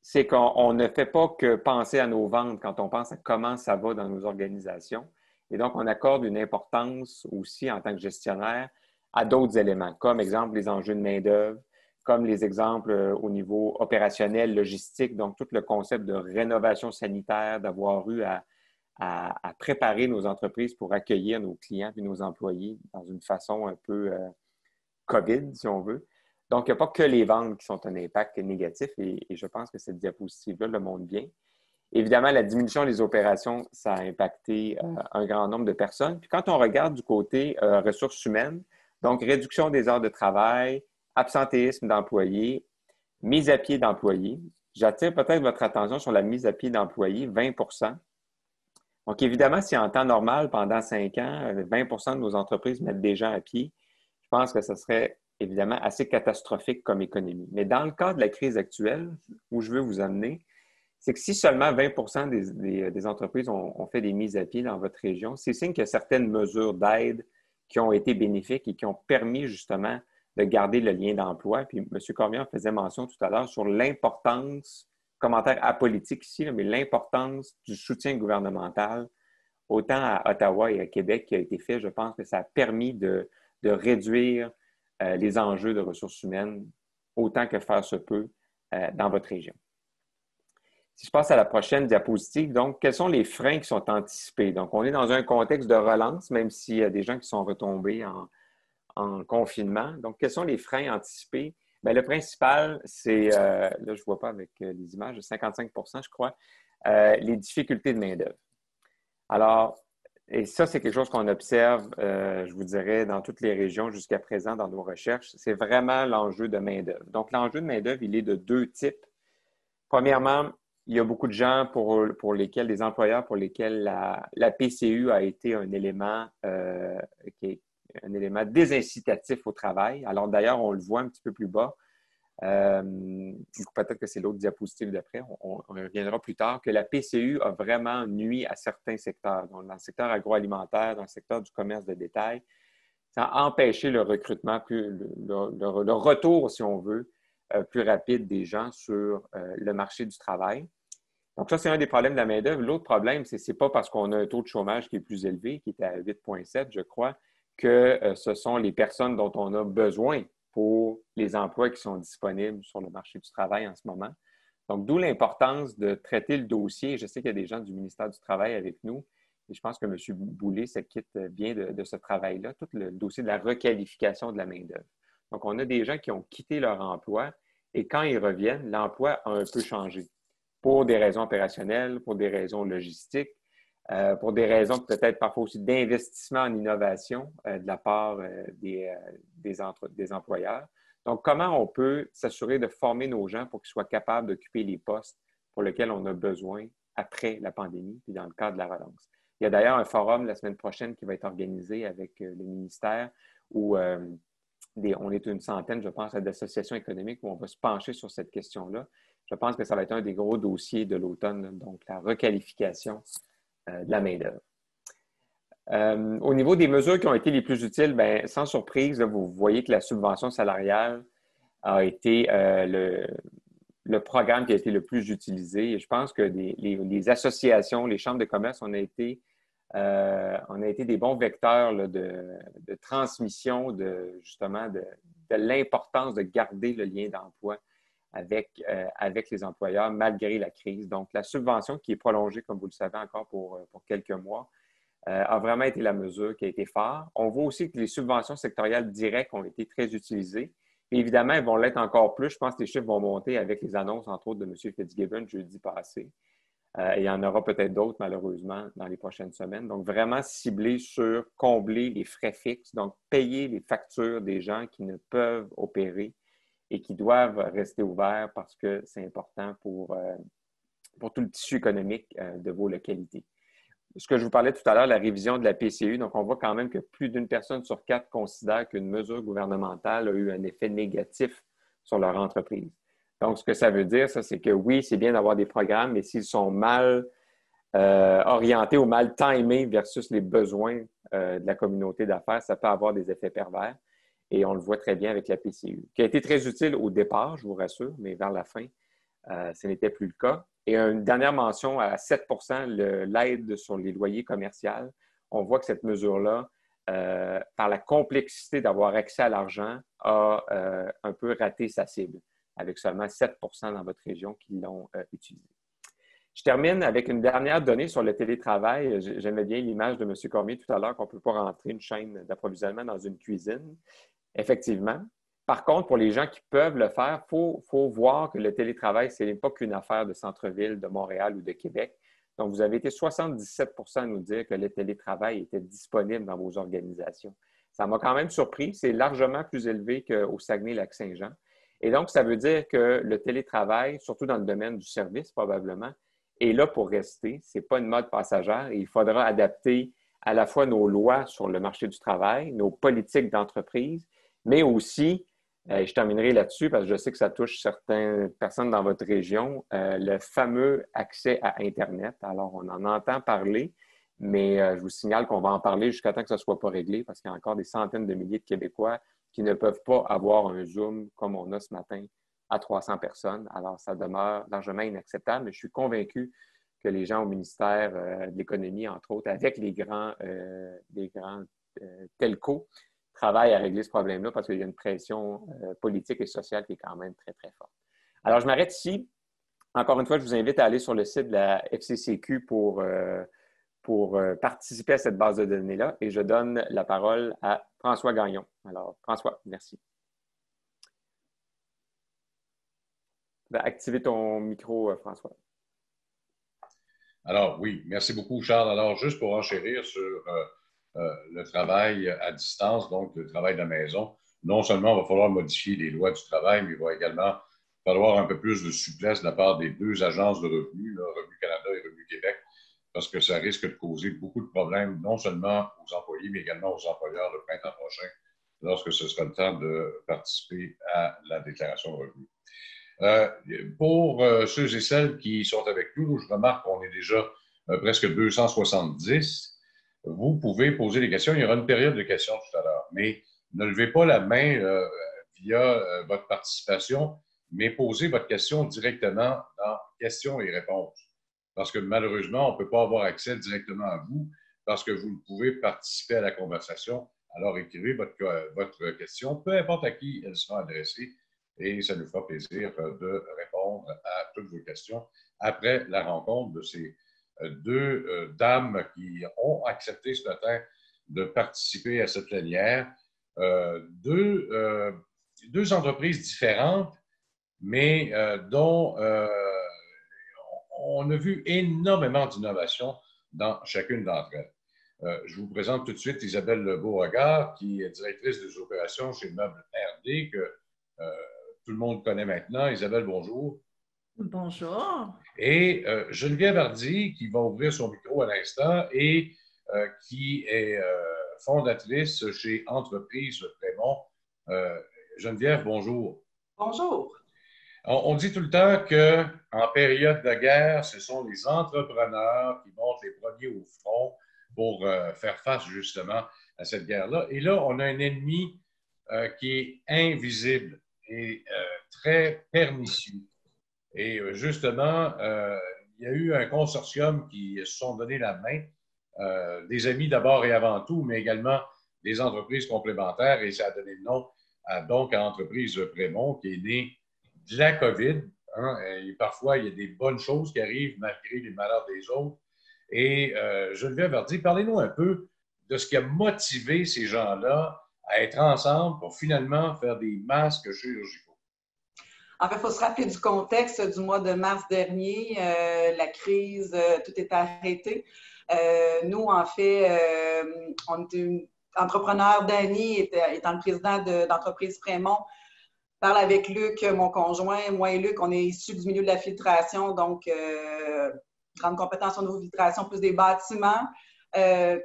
[SPEAKER 6] c'est qu'on ne fait pas que penser à nos ventes quand on pense à comment ça va dans nos organisations. Et donc, on accorde une importance aussi en tant que gestionnaire à d'autres éléments, comme exemple les enjeux de main-d'œuvre, comme les exemples au niveau opérationnel, logistique, donc tout le concept de rénovation sanitaire, d'avoir eu à préparer nos entreprises pour accueillir nos clients et nos employés dans une façon un peu COVID, si on veut. Donc, il n'y a pas que les ventes qui sont un impact négatif et je pense que cette diapositive-là le montre bien. Évidemment, la diminution des opérations, ça a impacté un grand nombre de personnes. Puis quand on regarde du côté ressources humaines, donc réduction des heures de travail, absentéisme d'employés, mise à pied d'employés, j'attire peut-être votre attention sur la mise à pied d'employés, 20 Donc, évidemment, si en temps normal, pendant 5 ans, 20 de nos entreprises mettent des gens à pied, je pense que ce serait évidemment assez catastrophique comme économie. Mais dans le cas de la crise actuelle, où je veux vous amener, c'est que si seulement 20 des entreprises ont fait des mises à pied dans votre région, c'est signe qu'il y a certaines mesures d'aide qui ont été bénéfiques et qui ont permis justement de garder le lien d'emploi. Puis M. Cormier faisait mention tout à l'heure sur l'importance, commentaire apolitique ici, mais l'importance du soutien gouvernemental, autant à Ottawa et à Québec qui a été fait. Je pense que ça a permis de réduire les enjeux de ressources humaines autant que faire se peut dans votre région. Si je passe à la prochaine diapositive, donc, quels sont les freins qui sont anticipés? Donc, on est dans un contexte de relance, même s'il y a des gens qui sont retombés en confinement. Donc, quels sont les freins anticipés? Bien, le principal, c'est, là, je ne vois pas avec les images, 55 je crois, les difficultés de main-d'œuvre. Alors, et ça, c'est quelque chose qu'on observe, je vous dirais, dans toutes les régions jusqu'à présent dans nos recherches. C'est vraiment l'enjeu de main-d'œuvre. Donc, l'enjeu de main-d'œuvre, il est de 2 types. Premièrement, il y a beaucoup de gens pour lesquels, des employeurs pour lesquels la PCU a été un élément qui est un élément désincitatif au travail. Alors d'ailleurs, on le voit un petit peu plus bas. Peut-être que c'est l'autre diapositive d'après, on reviendra plus tard, que la PCU a vraiment nui à certains secteurs. Donc, dans le secteur agroalimentaire, dans le secteur du commerce de détail, ça a empêché le recrutement, le retour, si on veut, plus rapide des gens sur le marché du travail. Donc, ça, c'est un des problèmes de la main-d'œuvre. L'autre problème, c'est que ce n'est pas parce qu'on a un taux de chômage qui est plus élevé, qui est à 8,7, je crois, que ce sont les personnes dont on a besoin pour les emplois qui sont disponibles sur le marché du travail en ce moment. Donc, d'où l'importance de traiter le dossier. Je sais qu'il y a des gens du ministère du Travail avec nous et je pense que M. Boulay s'acquitte bien de ce travail-là, tout le dossier de la requalification de la main-d'œuvre. Donc, on a des gens qui ont quitté leur emploi et quand ils reviennent, l'emploi a un peu changé pour des raisons opérationnelles, pour des raisons logistiques, pour des raisons peut-être parfois aussi d'investissement en innovation de la part des employeurs. Donc, comment on peut s'assurer de former nos gens pour qu'ils soient capables d'occuper les postes pour lequel on a besoin après la pandémie, puis dans le cadre de la relance. Il y a d'ailleurs un forum la semaine prochaine qui va être organisé avec le ministère où on est une centaine, je pense, d'associations économiques où on va se pencher sur cette question-là. Je pense que ça va être un des gros dossiers de l'automne, donc la requalification de la main-d'œuvre. Au niveau des mesures qui ont été les plus utiles, bien, sans surprise, là, vous voyez que la subvention salariale a été le programme qui a été le plus utilisé. Et je pense que les associations, les chambres de commerce, on a été des bons vecteurs là, de transmission justement de l'importance de garder le lien d'emploi avec les employeurs malgré la crise. Donc, la subvention qui est prolongée, comme vous le savez, encore pour quelques mois, a vraiment été la mesure qui a été phare. On voit aussi que les subventions sectorielles directes ont été très utilisées. Et évidemment, elles vont l'être encore plus. Je pense que les chiffres vont monter avec les annonces, entre autres, de M. Fitzgibbon jeudi passé. Et il y en aura peut-être d'autres, malheureusement, dans les prochaines semaines. Donc, vraiment ciblé sur combler les frais fixes, donc payer les factures des gens qui ne peuvent opérer et qui doivent rester ouverts parce que c'est important pour tout le tissu économique de vos localités. Ce que je vous parlais tout à l'heure, la révision de la PCU, donc on voit quand même que plus d'une personne sur 4 considère qu'une mesure gouvernementale a eu un effet négatif sur leur entreprise. Donc, ce que ça veut dire, ça, c'est que oui, c'est bien d'avoir des programmes, mais s'ils sont mal orientés ou mal timés versus les besoins de la communauté d'affaires, ça peut avoir des effets pervers. Et on le voit très bien avec la PCU, qui a été très utile au départ, je vous rassure, mais vers la fin, ce n'était plus le cas. Et une dernière mention à 7 l'aide sur les loyers commerciaux. On voit que cette mesure-là, par la complexité d'avoir accès à l'argent, a un peu raté sa cible, avec seulement 7 dans votre région qui l'ont utilisé. Je termine avec une dernière donnée sur le télétravail. J'aimais bien l'image de M. Cormier tout à l'heure qu'on ne peut pas rentrer une chaîne d'approvisionnement dans une cuisine. Effectivement. Par contre, pour les gens qui peuvent le faire, il faut voir que le télétravail, ce n'est pas qu'une affaire de centre-ville, de Montréal ou de Québec. Donc, vous avez été 77 à nous dire que le télétravail était disponible dans vos organisations. Ça m'a quand même surpris. C'est largement plus élevé qu'au Saguenay-Lac-Saint-Jean. Et donc, ça veut dire que le télétravail, surtout dans le domaine du service probablement, est là pour rester. Ce n'est pas une mode passagère. Et il faudra adapter à la fois nos lois sur le marché du travail, nos politiques d'entreprise, mais aussi, je terminerai là-dessus parce que je sais que ça touche certaines personnes dans votre région, le fameux accès à Internet. Alors, on en entend parler, mais je vous signale qu'on va en parler jusqu'à temps que ça ne soit pas réglé parce qu'il y a encore des centaines de milliers de Québécois qui ne peuvent pas avoir un Zoom comme on a ce matin à 300 personnes. Alors, ça demeure largement inacceptable, mais je suis convaincu que les gens au ministère de l'Économie, entre autres, avec les grands telcos, travaillent à régler ce problème-là parce qu'il y a une pression politique et sociale qui est quand même très, très forte. Alors, je m'arrête ici. Encore une fois, je vous invite à aller sur le site de la FCCQ pour participer à cette base de données-là et je donne la parole à François Gagnon. Alors, François, merci. Activez ton micro, François.
[SPEAKER 7] Alors, oui, merci beaucoup, Charles. Alors, juste pour enchérir sur le travail à distance, donc le travail de la maison, non seulement il va falloir modifier les lois du travail, mais il va également falloir un peu plus de souplesse de la part des deux agences de revenus, là, Revenu Canada et Revenu Québec, parce que ça risque de causer beaucoup de problèmes, non seulement aux employés, mais également aux employeurs le printemps prochain, lorsque ce sera le temps de participer à la déclaration de revenus. Pour ceux et celles qui sont avec nous, je remarque qu'on est déjà presque 270. Vous pouvez poser des questions. Il y aura une période de questions tout à l'heure, mais ne levez pas la main via votre participation, mais posez votre question directement dans questions et réponses. Parce que malheureusement, on ne peut pas avoir accès directement à vous parce que vous ne pouvez participer à la conversation. Alors, écrivez votre question, peu importe à qui elle sera adressée, et ça nous fera plaisir de répondre à toutes vos questions après la rencontre de ces deux dames qui ont accepté ce matin de participer à cette plénière. Deux entreprises différentes, mais dont on a vu énormément d'innovation dans chacune d'entre elles. Je vous présente tout de suite Isabelle Beauregard, qui est directrice des opérations chez Meubles RD, que tout le monde connaît maintenant. Isabelle, bonjour.
[SPEAKER 8] Bonjour.
[SPEAKER 7] Et Geneviève Hardy, qui va ouvrir son micro à l'instant et qui est fondatrice chez Entreprise Prémont. Geneviève, bonjour.
[SPEAKER 9] Bonjour.
[SPEAKER 7] On dit tout le temps qu'en période de guerre, ce sont les entrepreneurs qui montent les premiers au front pour faire face justement à cette guerre-là. Et là, on a un ennemi qui est invisible et très pernicieux. Et justement, il y a eu un consortium qui se sont donné la main, des amis d'abord et avant tout, mais également des entreprises complémentaires, et ça a donné le nom à Entreprise Prémont, qui est née de la COVID. Hein, et parfois, il y a des bonnes choses qui arrivent malgré les malheurs des autres. Et Geneviève Hardy, parlez-nous un peu de ce qui a motivé ces gens-là à être ensemble pour finalement faire des masques chirurgicaux.
[SPEAKER 9] En fait, il faut se rappeler du contexte du mois de mars dernier. La crise, tout était arrêté. Nous, en fait, on était entrepreneur. Dany, étant le président d'Entreprise Prémont, parle avec Luc, mon conjoint. Moi et Luc, on est issus du milieu de la filtration, donc grande compétence au niveau de filtration, plus des bâtiments.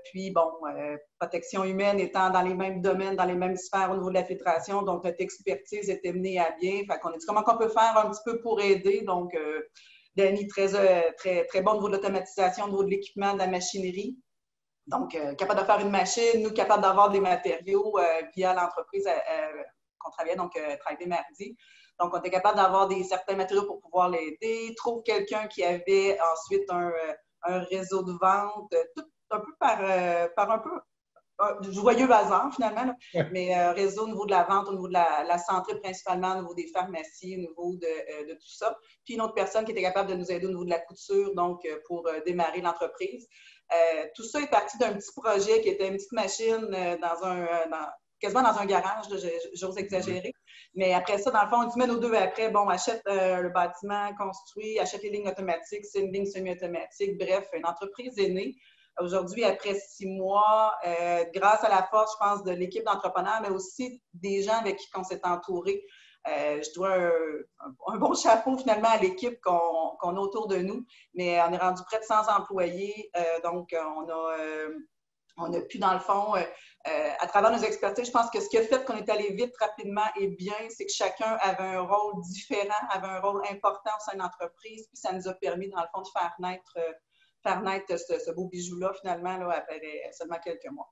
[SPEAKER 9] Puis, bon, protection humaine étant dans les mêmes domaines, dans les mêmes sphères au niveau de la filtration. Donc, notre expertise était menée à bien. Fait qu'on a dit comment on peut faire un petit peu pour aider. Donc, Dany, très bon au niveau de l'automatisation, au niveau de l'équipement, de la machinerie. Donc, capable de faire une machine, nous, capable d'avoir des matériaux via l'entreprise qu'on travaillait, donc Travailler Mardi. Donc, on était capable d'avoir certains matériaux pour pouvoir l'aider. Trouve quelqu'un qui avait ensuite un réseau de vente, tout un peu par un peu du joyeux hasard, finalement, là. Mais réseau au niveau de la vente, au niveau de la santé principalement, au niveau des pharmacies, au niveau de tout ça. Puis une autre personne qui était capable de nous aider au niveau de la couture, donc pour démarrer l'entreprise. Tout ça est parti d'un petit projet qui était une petite machine quasiment dans un garage, j'ose exagérer. Mais après ça, dans le fond, une semaine ou deux après, bon, achète le bâtiment construit, achète les lignes automatiques, c'est une ligne semi-automatique. Bref, une entreprise est née. Aujourd'hui, après 6 mois, grâce à la force, je pense, de l'équipe d'entrepreneurs, mais aussi des gens avec qui on s'est entouré. Je dois un bon chapeau, finalement, à l'équipe qu'on a autour de nous. Mais on est rendu près de 100 employés. Donc, on a pu, dans le fond, à travers nos expertises, je pense que ce qui a fait qu'on est allé vite, rapidement et bien, c'est que chacun avait un rôle différent, avait un rôle important au sein de l'entreprise. Puis ça nous a permis, dans le fond, de faire naître ce beau bijou-là, finalement, là, après seulement quelques mois.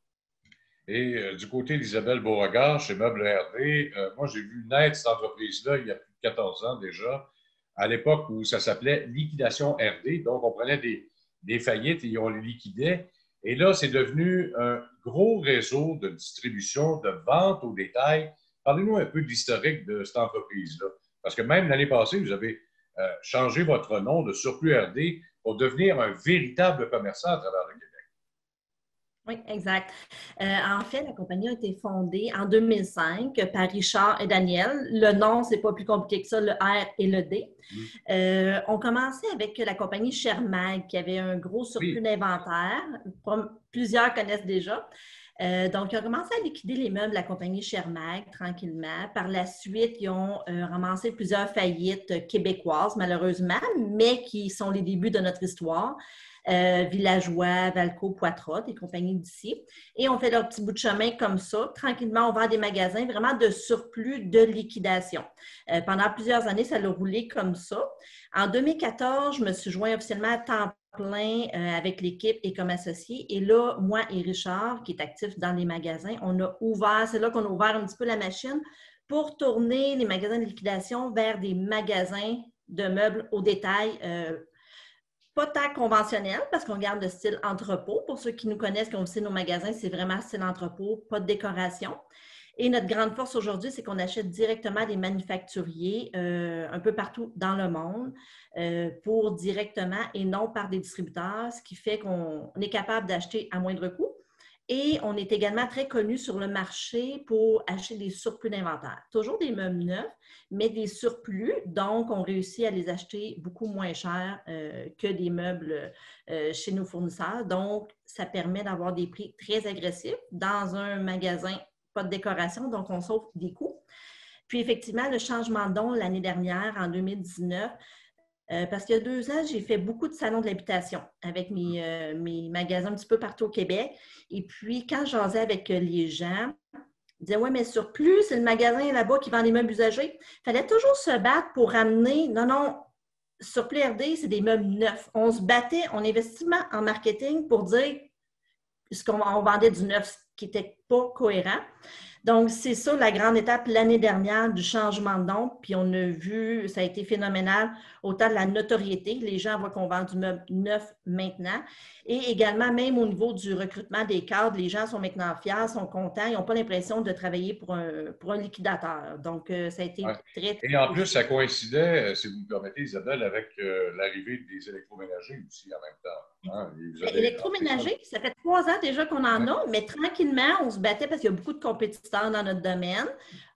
[SPEAKER 7] Et du côté d'Isabelle Beauregard, chez Meubles RD, moi, j'ai vu naître cette entreprise-là il y a plus de 14 ans déjà, à l'époque où ça s'appelait Liquidation RD. Donc, on prenait des faillites et on les liquidait. Et là, c'est devenu un gros réseau de distribution, de vente au détail. Parlez-nous un peu de l'historique de cette entreprise-là. Parce que même l'année passée, vous avez changé votre nom de Surplus RD pour devenir un véritable commerçant à travers le Québec.
[SPEAKER 8] Oui, exact. En fait, la compagnie a été fondée en 2005 par Richard et Daniel. Le nom, c'est pas plus compliqué que ça, le R et le D. On commençait avec la compagnie Shermag, qui avait un gros surplus d'inventaire. Plusieurs connaissent déjà. Donc, ils ont commencé à liquider les meubles de la compagnie Shermag tranquillement. Par la suite, ils ont ramassé plusieurs faillites québécoises, malheureusement, mais qui sont les débuts de notre histoire. Villageois, Valco, Poitras, des compagnies d'ici. Et on fait leur petit bout de chemin comme ça. Tranquillement, on vend des magasins vraiment de surplus de liquidation. Pendant plusieurs années, ça a roulé comme ça. En 2014, je me suis joint officiellement à temps plein avec l'équipe et comme associé. Et là, moi et Richard, qui est actif dans les magasins, c'est là qu'on a ouvert un petit peu la machine pour tourner les magasins de liquidation vers des magasins de meubles au détail, pas tant conventionnel, parce qu'on garde le style entrepôt. Pour ceux qui nous connaissent, qui ont aussi nos magasins, c'est vraiment style entrepôt, pas de décoration. Et notre grande force aujourd'hui, c'est qu'on achète directement des manufacturiers un peu partout dans le monde pour directement et non par des distributeurs, ce qui fait qu'on est capable d'acheter à moindre coût. Et on est également très connu sur le marché pour acheter des surplus d'inventaire. Toujours des meubles neufs, mais des surplus. Donc, on réussit à les acheter beaucoup moins cher que des meubles chez nos fournisseurs. Donc, ça permet d'avoir des prix très agressifs dans un magasin, pas de décoration, donc on sauve des coûts. Puis, effectivement, le changement de nom l'année dernière, en 2019, Parce qu'il y a 2 ans, j'ai fait beaucoup de salons de l'habitation avec mes magasins un petit peu partout au Québec. Et puis, quand j'asais avec les gens, ils disaient, oui, mais sur plus, c'est le magasin là-bas qui vend des meubles usagés. Il fallait toujours se battre pour ramener. Non, sur RD, c'est des meubles neufs. On se battait, on investit en marketing pour dire on vendait du neuf, ce qui n'était pas cohérent. Donc, c'est ça la grande étape l'année dernière du changement de nom. Puis on a vu, ça a été phénoménal, autant de la notoriété. Les gens voient qu'on vend du meuble neuf maintenant. Et également, même au niveau du recrutement des cadres, les gens sont maintenant fiers, sont contents. Ils n'ont pas l'impression de travailler pour un liquidateur. Donc, ça a été très...
[SPEAKER 7] Et en plus, ça coïncidait, si vous me permettez, Isabelle, avec l'arrivée des électroménagers aussi en même temps. Hein?
[SPEAKER 8] Électroménager, ça fait 3 ans déjà qu'on en a, mais tranquillement, on se battait parce qu'il y a beaucoup de compétiteurs dans notre domaine.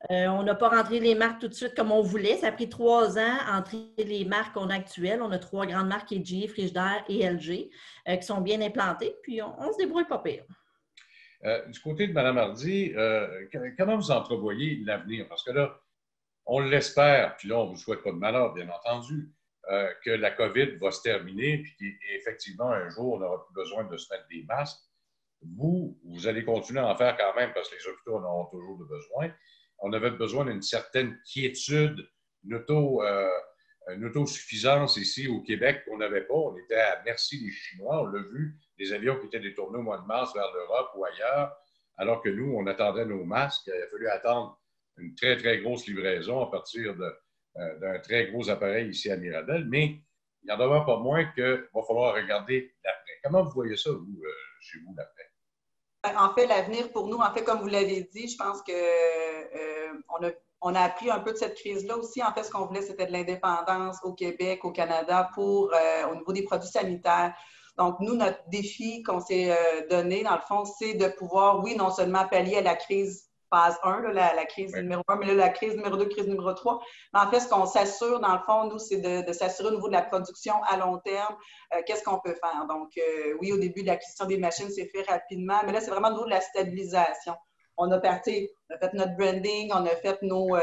[SPEAKER 8] On n'a pas rentré les marques tout de suite comme on voulait. Ça a pris 3 ans à entrer les marques qu'on a actuelles. On a 3 grandes marques, LG, Frigidaire et LG, qui sont bien implantées, puis on se débrouille pas pire.
[SPEAKER 7] Du côté de Mme Hardy, comment vous entrevoyez l'avenir? Parce que là, on l'espère, puis là, on ne vous souhaite pas de malheur, bien entendu, que la COVID va se terminer, puis qu'effectivement, un jour, on n'aura plus besoin de se mettre des masques. Vous allez continuer à en faire quand même, parce que les hôpitaux en auront toujours de besoin. On avait besoin d'une certaine quiétude, une autosuffisance ici au Québec qu'on n'avait pas. On était à merci des Chinois, on l'a vu, des avions qui étaient détournés au mois de mars vers l'Europe ou ailleurs, alors que nous, on attendait nos masques. Il a fallu attendre une très, très grosse livraison à partir d'un très gros appareil ici à Mirabel, mais il n'en demeure pas moins qu'il va falloir regarder l'après. Comment vous voyez ça, vous, chez vous, l'après?
[SPEAKER 9] En fait, l'avenir pour nous, en fait, comme vous l'avez dit, je pense qu'on a appris un peu de cette crise-là aussi. En fait, ce qu'on voulait, c'était de l'indépendance au Québec, au Canada, au niveau des produits sanitaires. Donc, nous, notre défi qu'on s'est donné, dans le fond, c'est de pouvoir, oui, non seulement pallier à la crise phase 1, là, la crise numéro 1, mais là, la crise numéro 2, crise numéro 3. Mais en fait, ce qu'on s'assure, dans le fond, nous, c'est de s'assurer au niveau de la production à long terme, qu'est-ce qu'on peut faire. Donc, oui, au début, l'acquisition des machines s'est fait rapidement, mais là, c'est vraiment au niveau de la stabilisation. On a fait notre branding, on a fait nos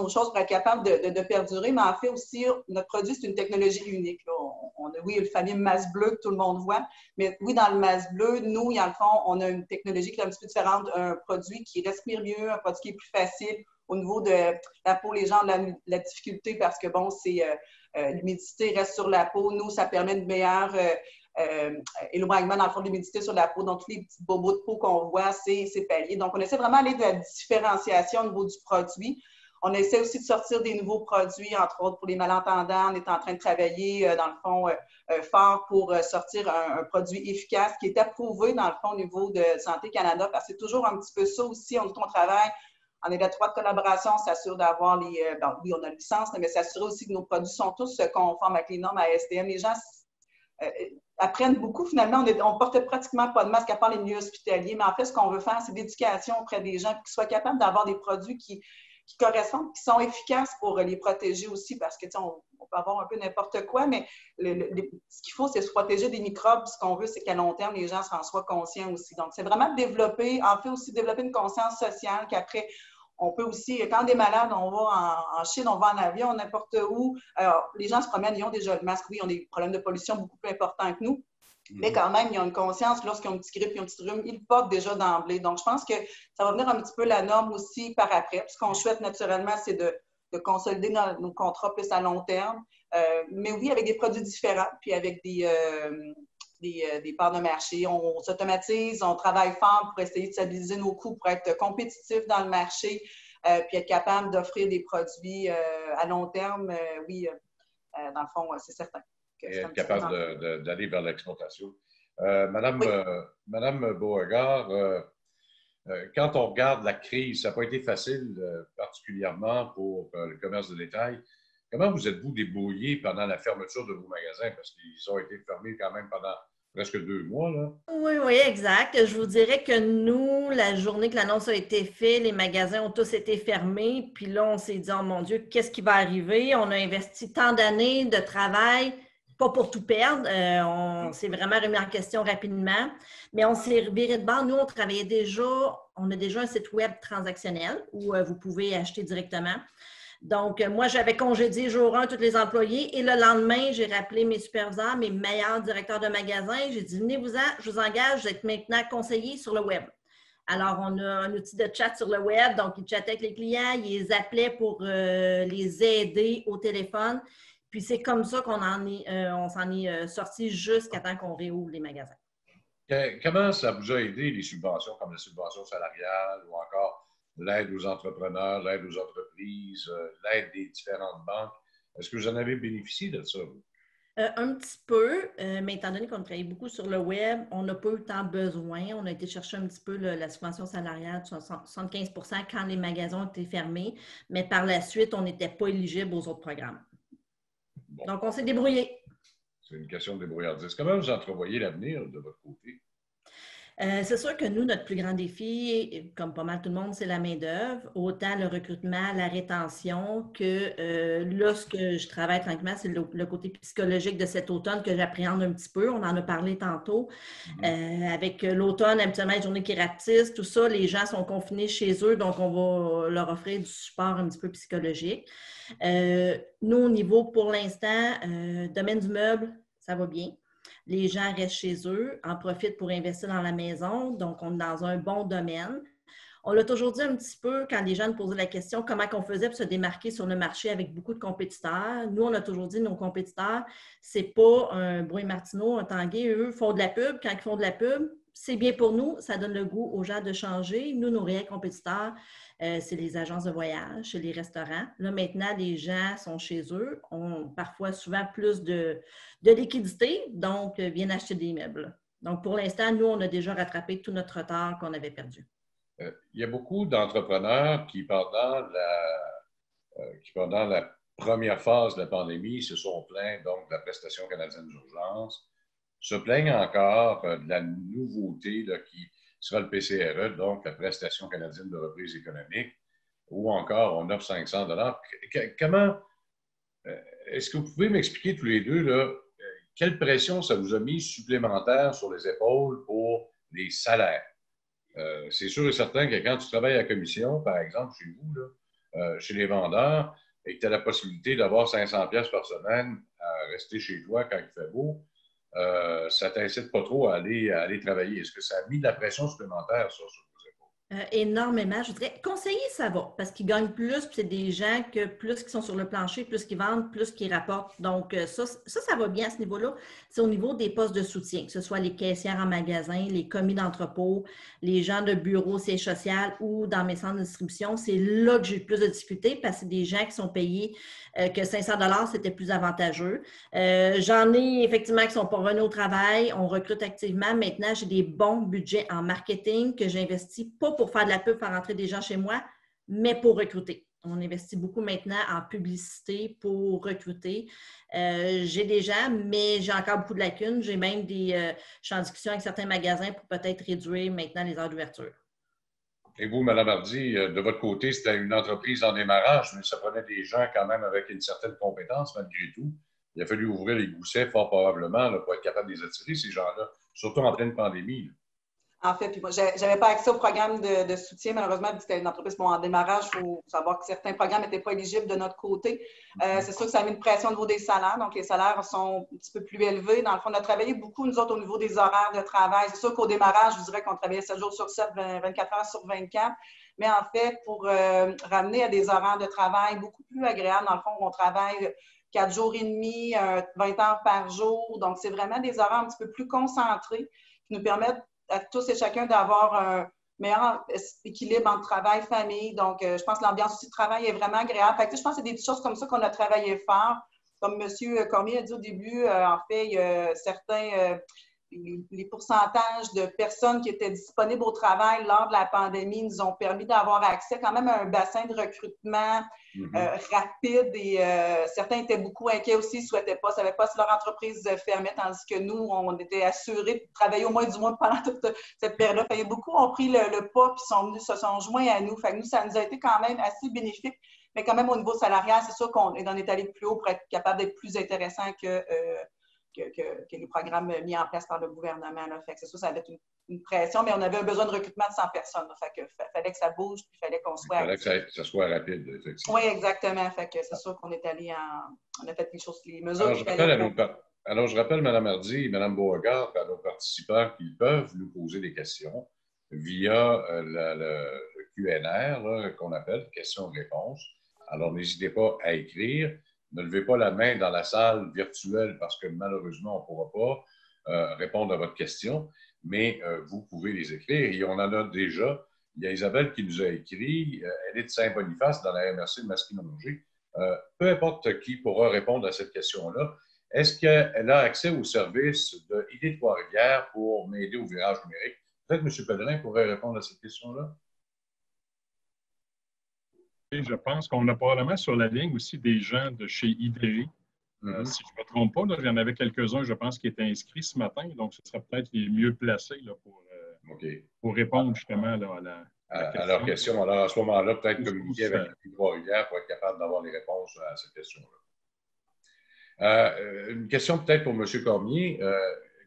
[SPEAKER 9] choses pour être capable de perdurer, mais en fait aussi, notre produit, c'est une technologie unique. Là. On a, oui, le fameux masque bleu que tout le monde voit, mais oui, dans le masque bleu, nous, dans le fond, on a une technologie qui est un petit peu différente, un produit qui respire mieux, un produit qui est plus facile au niveau de la peau. Les gens ont la difficulté parce que, bon, l'humidité reste sur la peau. Nous, ça permet de meilleure éloignement dans le fond de l'humidité sur la peau. Donc, tous les petits bobos de peau qu'on voit, c'est pallié. Donc, on essaie vraiment d'aller de la différenciation au niveau du produit. On essaie aussi de sortir des nouveaux produits, entre autres pour les malentendants. On est en train de travailler, dans le fond, fort pour sortir un produit efficace qui est approuvé, dans le fond, au niveau de Santé Canada, parce que c'est toujours un petit peu ça aussi. On travaille en étroite collaboration, on s'assure d'avoir oui, on a une licence, mais s'assurer aussi que nos produits sont tous conformes avec les normes ASTM. Les gens apprennent beaucoup, finalement. On ne porte pratiquement pas de masque à part les milieux hospitaliers, mais en fait, ce qu'on veut faire, c'est l'éducation auprès des gens, qu'ils soient capables d'avoir des produits qui correspondent, qui sont efficaces pour les protéger aussi, parce que on peut avoir un peu n'importe quoi, mais ce qu'il faut, c'est se protéger des microbes. Ce qu'on veut, c'est qu'à long terme, les gens s'en soient conscients aussi. Donc, c'est vraiment développer une conscience sociale qu'après, on peut aussi, quand on est malade, on va en Chine, on va en avion, n'importe où. Alors, les gens se promènent, ils ont déjà le masque. Oui, ils ont des problèmes de pollution beaucoup plus importants que nous. Mais quand même, ils ont une conscience, lorsqu'ils ont une petite grippe, ils ont un petit rhume, ils le portent déjà d'emblée. Donc, je pense que ça va venir un petit peu la norme aussi par après. Puis, ce qu'on souhaite naturellement, c'est de consolider nos contrats plus à long terme. Mais oui, avec des produits différents, puis avec des parts de marché. On s'automatise, on travaille fort pour essayer de stabiliser nos coûts, pour être compétitif dans le marché, puis être capable d'offrir des produits à long terme. Oui, dans le fond, c'est certain.
[SPEAKER 7] Et être capable d'aller vers l'exportation. Madame Beauregard, quand on regarde la crise, ça n'a pas été facile, particulièrement pour le commerce de détail. Comment vous êtes-vous débrouillé pendant la fermeture de vos magasins? Parce qu'ils ont été fermés quand même pendant presque 2 mois, là.
[SPEAKER 8] Oui, exact. Je vous dirais que nous, la journée que l'annonce a été faite, les magasins ont tous été fermés. Puis là, on s'est dit, oh mon Dieu, qu'est-ce qui va arriver? On a investi tant d'années de travail, pas pour tout perdre. On s'est vraiment remis en question rapidement. Mais on s'est viré de bord. Nous, on a déjà un site web transactionnel où vous pouvez acheter directement. Donc, moi, j'avais congédié jour 1 tous les employés et le lendemain, j'ai rappelé mes superviseurs, mes meilleurs directeurs de magasin. J'ai dit, venez-vous-en, je vous engage, vous êtes maintenant conseillers sur le web. Alors, on a un outil de chat sur le web, donc ils chattaient avec les clients, ils les appelaient pour les aider au téléphone. Puis c'est comme ça qu'on s'en est sorti jusqu'à temps qu'on réouvre les magasins.
[SPEAKER 7] Comment ça vous a aidé, les subventions comme la subvention salariale ou encore l'aide aux entrepreneurs, l'aide aux entreprises, l'aide des différentes banques? Est-ce que vous en avez bénéficié de ça, vous?
[SPEAKER 8] Un petit peu, mais étant donné qu'on travaille beaucoup sur le web, on n'a pas eu tant besoin. On a été chercher un petit peu la subvention salariale de 75 % quand les magasins étaient fermés, mais par la suite, on n'était pas éligible aux autres programmes. Bon. Donc, on s'est débrouillé.
[SPEAKER 7] C'est une question de débrouillardise. Comment vous entrevoyez l'avenir de votre côté?
[SPEAKER 8] C'est sûr que nous, notre plus grand défi, comme pas mal tout le monde, c'est la main-d'œuvre. Autant le recrutement, la rétention, que là, ce que je travaille tranquillement, c'est le côté psychologique de cet automne que j'appréhende un petit peu. On en a parlé tantôt. Avec l'automne, habituellement, les journées qui rapetissent, tout ça, les gens sont confinés chez eux, donc on va leur offrir du support un petit peu psychologique. Nous, au niveau, pour l'instant, domaine du meuble, ça va bien. Les gens restent chez eux, en profitent pour investir dans la maison, donc on est dans un bon domaine. On l'a toujours dit un petit peu quand les gens nous posaient la question comment on faisait pour se démarquer sur le marché avec beaucoup de compétiteurs. Nous, on a toujours dit nos compétiteurs, c'est pas un Brouille-Martineau, un Tanguay, eux font de la pub. Quand ils font de la pub, c'est bien pour nous, ça donne le goût aux gens de changer. Nous, nos réels compétiteurs, c'est les agences de voyage, c'est les restaurants. Là, maintenant, les gens sont chez eux, ont parfois souvent plus de liquidité, donc viennent acheter des meubles. Donc, pour l'instant, nous, on a déjà rattrapé tout notre retard qu'on avait perdu.
[SPEAKER 7] Il y a beaucoup d'entrepreneurs qui, pendant la première phase de la pandémie, se sont plaints donc de la prestation canadienne d'urgence, se plaignent encore de la nouveauté là, qui sera le PCRE, donc la prestation canadienne de reprise économique, ou encore on offre 500 $. Comment est-ce que vous pouvez m'expliquer tous les deux là, quelle pression ça vous a mis supplémentaire sur les épaules pour les salaires? C'est sûr et certain que quand tu travailles à la commission, par exemple, chez vous, là, chez les vendeurs, et que tu as la possibilité d'avoir 500 $ par semaine à rester chez toi quand il fait beau, ça ne t'incite pas trop à aller travailler. Est-ce que ça a mis de la pression supplémentaire sur vos épaules?
[SPEAKER 8] Énormément. Je dirais, conseiller, ça va, parce qu'ils gagnent plus, puis c'est des gens que plus qui sont sur le plancher, plus qu'ils vendent, plus qu'ils rapportent. Donc, ça va bien à ce niveau-là. C'est au niveau des postes de soutien, que ce soit les caissières en magasin, les commis d'entrepôt, les gens de bureau, siège social ou dans mes centres de distribution. C'est là que j'ai le plus de difficultés parce que c'est des gens qui sont payés que 500 $, c'était plus avantageux. J'en ai effectivement qui sont pas revenus au travail. On recrute activement. Maintenant, j'ai des bons budgets en marketing que j'investis pas pour faire de la pub, faire rentrer des gens chez moi, mais pour recruter. On investit beaucoup maintenant en publicité pour recruter. J'ai des gens, mais j'ai encore beaucoup de lacunes. J'ai même je suis en discussion avec certains magasins pour peut-être réduire maintenant les heures d'ouverture.
[SPEAKER 7] Et vous, Mme Hardy, de votre côté, c'était une entreprise en démarrage, mais ça prenait des gens quand même avec une certaine compétence malgré tout. Il a fallu ouvrir les goussets fort probablement là, pour être capable de les attirer, ces gens-là, surtout en pleine pandémie. Là.
[SPEAKER 9] En fait, puis moi, je n'avais pas accès au programme de soutien, malheureusement, vu que c'était une entreprise en démarrage. Il faut savoir que certains programmes n'étaient pas éligibles de notre côté. C'est sûr que ça a mis une pression au niveau des salaires. Donc, les salaires sont un petit peu plus élevés. Dans le fond, on a travaillé beaucoup, nous autres, au niveau des horaires de travail. C'est sûr qu'au démarrage, je vous dirais qu'on travaillait 7 jours sur 7, 24 heures sur 24. Mais en fait, pour ramener à des horaires de travail beaucoup plus agréables, dans le fond, on travaille 4 jours et demi, 20 heures par jour. Donc, c'est vraiment des horaires un petit peu plus concentrés qui nous permettent à tous et chacun d'avoir un meilleur équilibre entre travail et famille. Donc, je pense que l'ambiance aussi de travail est vraiment agréable. Fait que, je pense que c'est des petites choses comme ça qu'on a travaillé fort. Comme M. Cormier a dit au début, en fait, il y a certains... les pourcentages de personnes qui étaient disponibles au travail lors de la pandémie nous ont permis d'avoir accès quand même à un bassin de recrutement rapide et certains étaient beaucoup inquiets aussi, ne savaient pas si leur entreprise fermait, tandis que nous, on était assurés de travailler au moins du mois pendant toute cette période-là. Fait, beaucoup ont pris le pas et se sont joints à nous. Fait que nous, ça nous a été quand même assez bénéfique, mais quand même au niveau salarial, c'est sûr qu'on est allé plus haut pour être capable d'être plus intéressant que les programmes mis en place par le gouvernement. Là. Fait que c'est sûr, ça avait une pression, mais on avait un besoin de recrutement de 100 personnes. Là. Fait que fallait que ça bouge, puis il fallait qu'on soit...
[SPEAKER 7] Il fallait que ça soit rapide, effectivement.
[SPEAKER 9] Oui, exactement. Fait que c'est sûr qu'on est allé on a fait les mesures.
[SPEAKER 7] Alors, je rappelle, Mme Hardy et Mme Beauregard, à nos participants qu'ils peuvent nous poser des questions via le QNR qu'on appelle questions-réponses. Alors, n'hésitez pas à écrire. Ne levez pas la main dans la salle virtuelle parce que malheureusement, on ne pourra pas répondre à votre question, mais vous pouvez les écrire. Et on en a déjà. Il y a Isabelle qui nous a écrit. Elle est de Saint-Boniface dans la MRC de Masquinongé. Peu importe qui pourra répondre à cette question-là. Est-ce qu'elle a accès au service de ID de Trois-Rivières pour m'aider au virage numérique? Peut-être M. Pellerin pourrait répondre à cette question-là.
[SPEAKER 4] Et je pense qu'on a probablement sur la ligne aussi des gens de chez IDRI. Si je ne me trompe pas, il y en avait quelques-uns, je pense, qui étaient inscrits ce matin. Donc, ce serait peut-être les mieux placés là, pour répondre justement là,
[SPEAKER 7] à leur question. Alors, à ce moment-là, peut-être communiquer avec les Trois-Rivières pour être capable d'avoir les réponses à cette question-là. Une question peut-être pour M. Cormier.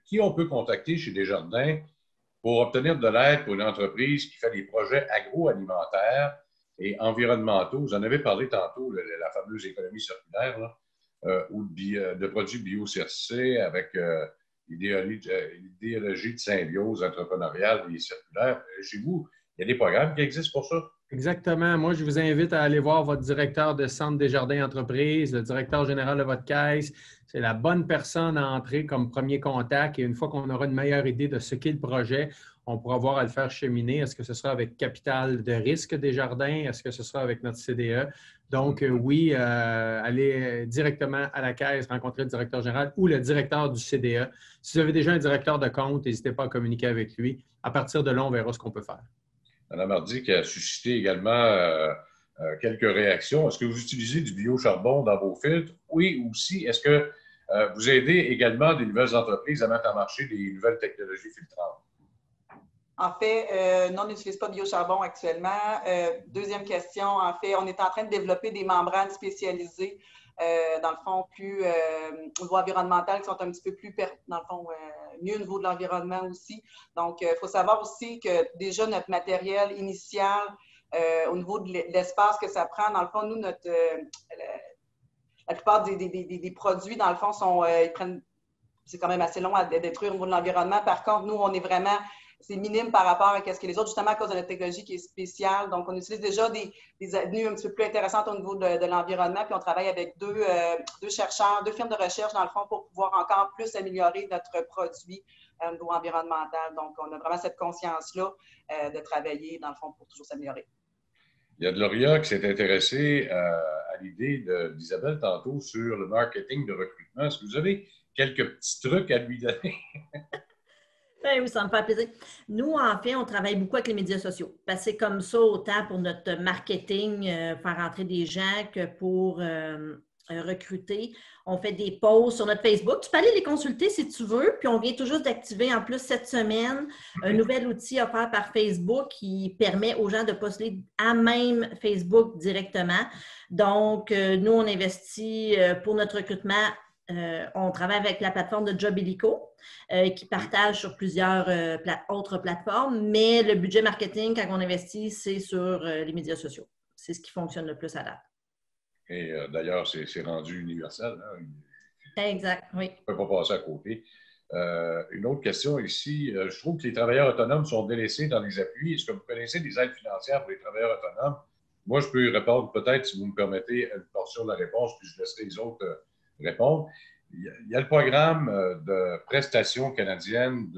[SPEAKER 7] Qui on peut contacter chez Desjardins pour obtenir de l'aide pour une entreprise qui fait des projets agroalimentaires et environnementaux? Vous en avez parlé tantôt, la fameuse économie circulaire, là, ou de produits bio-CRC avec l'idéologie de symbiose entrepreneuriale et circulaire. Chez vous, il y a des programmes qui existent pour ça?
[SPEAKER 5] Exactement. Moi, je vous invite à aller voir votre directeur de Centre Desjardins Entreprises, le directeur général de votre caisse. C'est la bonne personne à entrer comme premier contact. Et une fois qu'on aura une meilleure idée de ce qu'est le projet, on pourra voir à le faire cheminer. Est-ce que ce sera avec capital de risque Desjardins? Est-ce que ce sera avec notre CDE? Donc, oui, allez directement à la caisse, rencontrer le directeur général ou le directeur du CDE. Si vous avez déjà un directeur de compte, n'hésitez pas à communiquer avec lui. À partir de là, on verra ce qu'on peut faire.
[SPEAKER 7] Mme Hardy qui a suscité également quelques réactions. Est-ce que vous utilisez du biocharbon dans vos filtres? Oui, aussi. Est-ce que vous aidez également des nouvelles entreprises à mettre en marché des nouvelles technologies filtrantes?
[SPEAKER 9] En fait, non, on n'utilise pas de biocharbon actuellement. Deuxième question, en fait, on est en train de développer des membranes spécialisées, dans le fond, plus au niveau environnemental, qui sont un petit peu plus, dans le fond, mieux au niveau de l'environnement aussi. Donc, il faut savoir aussi que déjà notre matériel initial, au niveau de l'espace que ça prend, dans le fond, nous, la plupart des produits, dans le fond, c'est quand même assez long à détruire au niveau de l'environnement. Par contre, nous, on est vraiment... C'est minime par rapport à ce que les autres, justement à cause de notre technologie qui est spéciale. Donc, on utilise déjà des avenues un petit peu plus intéressantes au niveau de l'environnement. Puis, on travaille avec deux chercheurs, 2 firmes de recherche, dans le fond, pour pouvoir encore plus améliorer notre produit au niveau environnemental. Donc, on a vraiment cette conscience-là de travailler, dans le fond, pour toujours s'améliorer.
[SPEAKER 7] Il y a de Gloria qui s'est intéressée à l'idée d'Isabelle tantôt sur le marketing de recrutement. Est-ce que vous avez quelques petits trucs à lui donner?
[SPEAKER 8] Oui, ça me fait plaisir. Nous, en fait, on travaille beaucoup avec les médias sociaux. Parce que c'est comme ça, autant pour notre marketing, faire entrer des gens que pour recruter. On fait des posts sur notre Facebook. Tu peux aller les consulter si tu veux. Puis, on vient tout juste d'activer en plus cette semaine un nouvel outil offert par Facebook qui permet aux gens de postuler à même Facebook directement. Donc, nous, on investit pour notre recrutement. On travaille avec la plateforme de Jobilico qui partage sur plusieurs autres plateformes, mais le budget marketing, quand on investit, c'est sur les médias sociaux. C'est ce qui fonctionne le plus à date.
[SPEAKER 7] Et d'ailleurs, c'est rendu universel. Hein?
[SPEAKER 8] Exact, oui.
[SPEAKER 7] On ne peut pas passer à côté. Une autre question ici. Je trouve que les travailleurs autonomes sont délaissés dans les appuis. Est-ce que vous connaissez des aides financières pour les travailleurs autonomes? Moi, je peux y répondre peut-être, si vous me permettez, une portion de la réponse, puis je laisserai les autres répondre. Il y a le programme de prestations canadiennes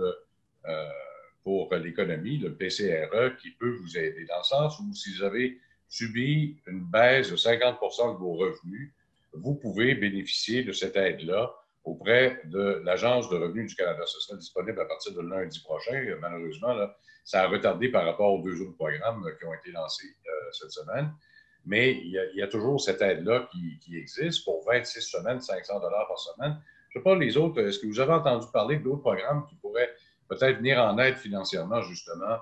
[SPEAKER 7] pour l'économie, le PCRE, qui peut vous aider dans le sens où si vous avez subi une baisse de 50 de vos revenus, vous pouvez bénéficier de cette aide-là auprès de l'Agence de revenus du Canada. Ce sera disponible à partir de lundi prochain. Malheureusement, là, ça a retardé par rapport aux 2 autres programmes qui ont été lancés cette semaine. Mais il y a toujours cette aide-là qui existe pour 26 semaines, 500 $ par semaine. Je ne sais pas les autres, est-ce que vous avez entendu parler d'autres programmes qui pourraient peut-être venir en aide financièrement, justement,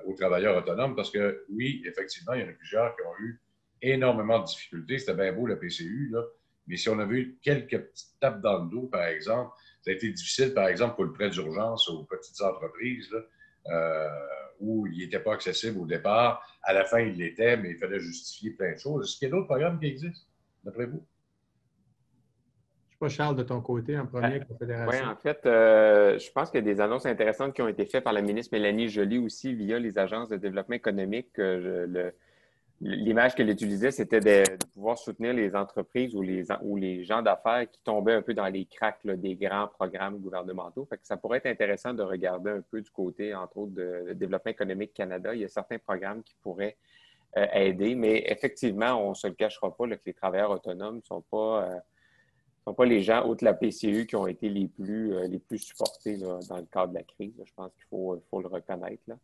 [SPEAKER 7] aux travailleurs autonomes? Parce que oui, effectivement, il y en a plusieurs qui ont eu énormément de difficultés. C'était bien beau, le PCU, là, Mais si on avait eu quelques petites tapes dans le dos, par exemple, ça a été difficile, par exemple, pour le prêt d'urgence aux petites entreprises, là, où il n'était pas accessible au départ. À la fin, il l'était, mais il fallait justifier plein de choses. Est-ce qu'il y a d'autres programmes qui existent, d'après vous?
[SPEAKER 5] Je ne sais pas, Charles, de ton côté, en premier, avec la
[SPEAKER 6] Oui,
[SPEAKER 5] Fédération.
[SPEAKER 6] en fait, je pense qu'il y a des annonces intéressantes qui ont été faites par la ministre Mélanie Joly aussi via les agences de développement économique. L'image qu'elle utilisait, c'était de pouvoir soutenir les entreprises ou les gens d'affaires qui tombaient un peu dans les cracks là, des grands programmes gouvernementaux. Fait que ça pourrait être intéressant de regarder un peu du côté, entre autres, de Développement économique Canada. Il y a certains programmes qui pourraient aider, mais effectivement, on ne se le cachera pas là, que les travailleurs autonomes ne sont pas les gens, outre la PCU, qui ont été les plus supportés là, dans le cadre de la crise. Je pense qu'il faut le reconnaître. Là.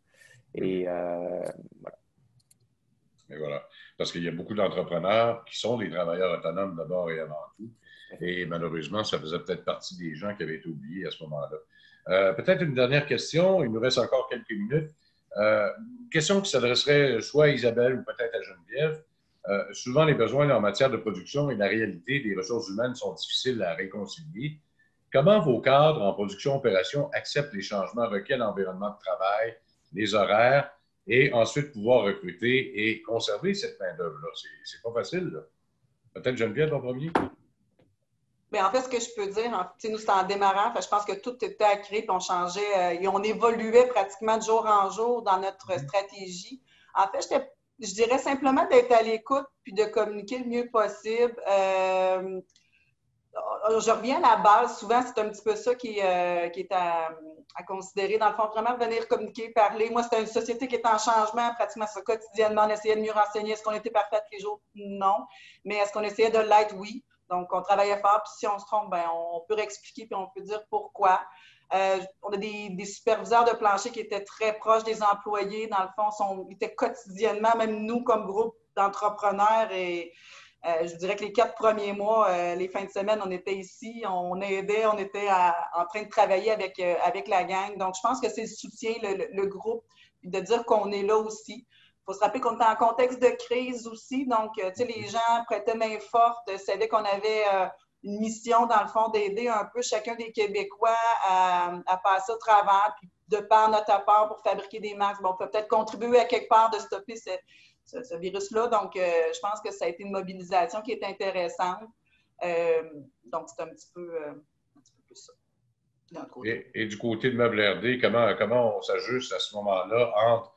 [SPEAKER 6] Et voilà.
[SPEAKER 7] Et voilà. Parce qu'il y a beaucoup d'entrepreneurs qui sont des travailleurs autonomes d'abord et avant tout. Et malheureusement, ça faisait peut-être partie des gens qui avaient été oubliés à ce moment-là. Peut-être une dernière question. Il nous reste encore quelques minutes. Une question qui s'adresserait soit à Isabelle ou peut-être à Geneviève. Souvent, les besoins en matière de production et la réalité des ressources humaines sont difficiles à réconcilier. Comment vos cadres en production-opération acceptent les changements requis à l'environnement de travail, les horaires, et ensuite pouvoir recruter et conserver cette main-d'œuvre-là? C'est pas facile, là. Peut-être Geneviève en premier?
[SPEAKER 9] Bien, en fait, ce que je peux dire, nous, c'était en démarrant. Je pense que tout était à créer, puis on changeait et on évoluait pratiquement de jour en jour dans notre stratégie. En fait, je dirais simplement d'être à l'écoute puis de communiquer le mieux possible. Je reviens à la base. Souvent, c'est un petit peu ça qui est à considérer. Dans le fond, vraiment venir communiquer, parler. Moi, c'était une société qui est en changement, pratiquement ça quotidiennement. On essayait de mieux renseigner. Est-ce qu'on était parfait tous les jours? Non. Mais est-ce qu'on essayait de l'être? Oui. Donc, on travaillait fort. Puis si on se trompe, bien, on peut réexpliquer puis on peut dire pourquoi. On a des superviseurs de plancher qui étaient très proches des employés. Dans le fond, ils étaient quotidiennement, même nous, comme groupe d'entrepreneurs. Et je dirais que les 4 premiers mois, les fins de semaine, on était ici, on aidait, on était en train de travailler avec la gang. Donc, je pense que c'est le soutien, le groupe, puis de dire qu'on est là aussi. Il faut se rappeler qu'on était en contexte de crise aussi. Donc, tu sais, les gens prêtaient main forte, savaient qu'on avait une mission, dans le fond, d'aider un peu chacun des Québécois à passer au travers, puis de par notre apport pour fabriquer des masques. Bon, on peut peut-être contribuer à quelque part de stopper ce virus-là. Donc, je pense que ça a été une mobilisation qui est intéressante. Donc, c'est un petit peu plus ça.
[SPEAKER 7] Et du côté de Meubles RD, comment on s'ajuste à ce moment-là entre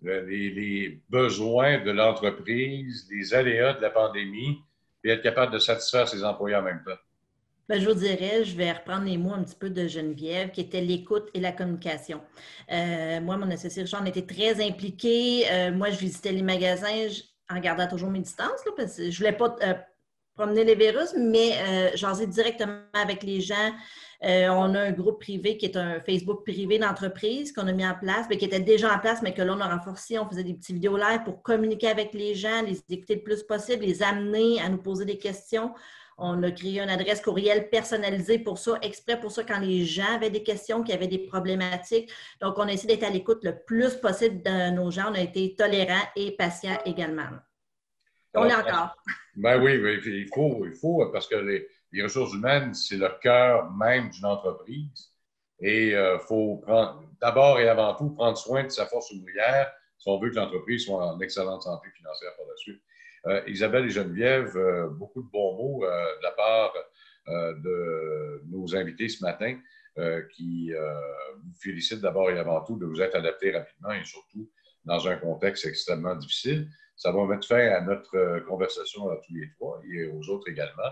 [SPEAKER 7] les besoins de l'entreprise, les aléas de la pandémie, et être capable de satisfaire ses employés en même temps?
[SPEAKER 8] Bien, je vous dirais, je vais reprendre les mots un petit peu de Geneviève, qui était l'écoute et la communication. Moi, mon associé Richard, on était très impliqués. Moi, je visitais les magasins en gardant toujours mes distances, là, parce que je ne voulais pas promener les virus, mais jasais directement avec les gens. On a un groupe privé qui est un Facebook privé d'entreprise qu'on a mis en place, mais qui était déjà en place, mais que là, on a renforcé. On faisait des petits vidéos live pour communiquer avec les gens, les écouter le plus possible, les amener à nous poser des questions. On a créé une adresse courriel personnalisée pour ça, exprès pour ça, quand les gens avaient des questions, qu'il y avait des problématiques. Donc, on a essayé d'être à l'écoute le plus possible de nos gens. On a été tolérants et patients également. On l'est encore.
[SPEAKER 7] Ben oui, il faut parce que les ressources humaines, c'est le cœur même d'une entreprise. Et il faut d'abord et avant tout prendre soin de sa force ouvrière si on veut que l'entreprise soit en excellente santé financière par la suite. Isabelle et Geneviève, beaucoup de bons mots de la part de nos invités ce matin qui vous félicitent d'abord et avant tout de vous être adaptés rapidement et surtout dans un contexte extrêmement difficile. Ça va mettre fin à notre conversation à tous les trois et aux autres également.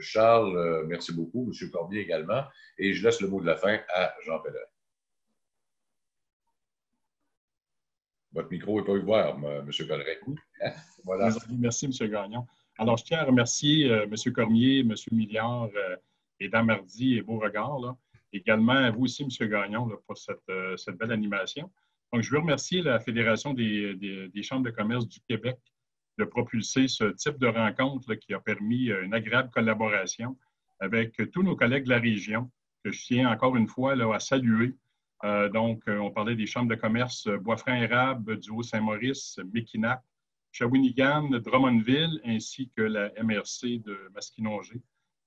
[SPEAKER 7] Charles, merci beaucoup. M. Cormier également. Et je laisse le mot de la fin à Jean Pellerin. Votre micro n'est pas ouvert, M. Pellerin.
[SPEAKER 4] Voilà. Merci, M. Gagnon. Alors, je tiens à remercier M. Cormier, M. Milliard et Damardi et Beauregard. Là. Également à vous aussi, M. Gagnon, là, pour cette belle animation. Donc, je veux remercier la Fédération des chambres de commerce du Québec de propulser ce type de rencontre là, qui a permis une agréable collaboration avec tous nos collègues de la région, que je tiens encore une fois là, à saluer. Donc, on parlait des chambres de commerce Bois-Franc-Érable, du Haut-Saint-Maurice, Mekinac, Shawinigan, Drummondville, ainsi que la MRC de Masquinongé.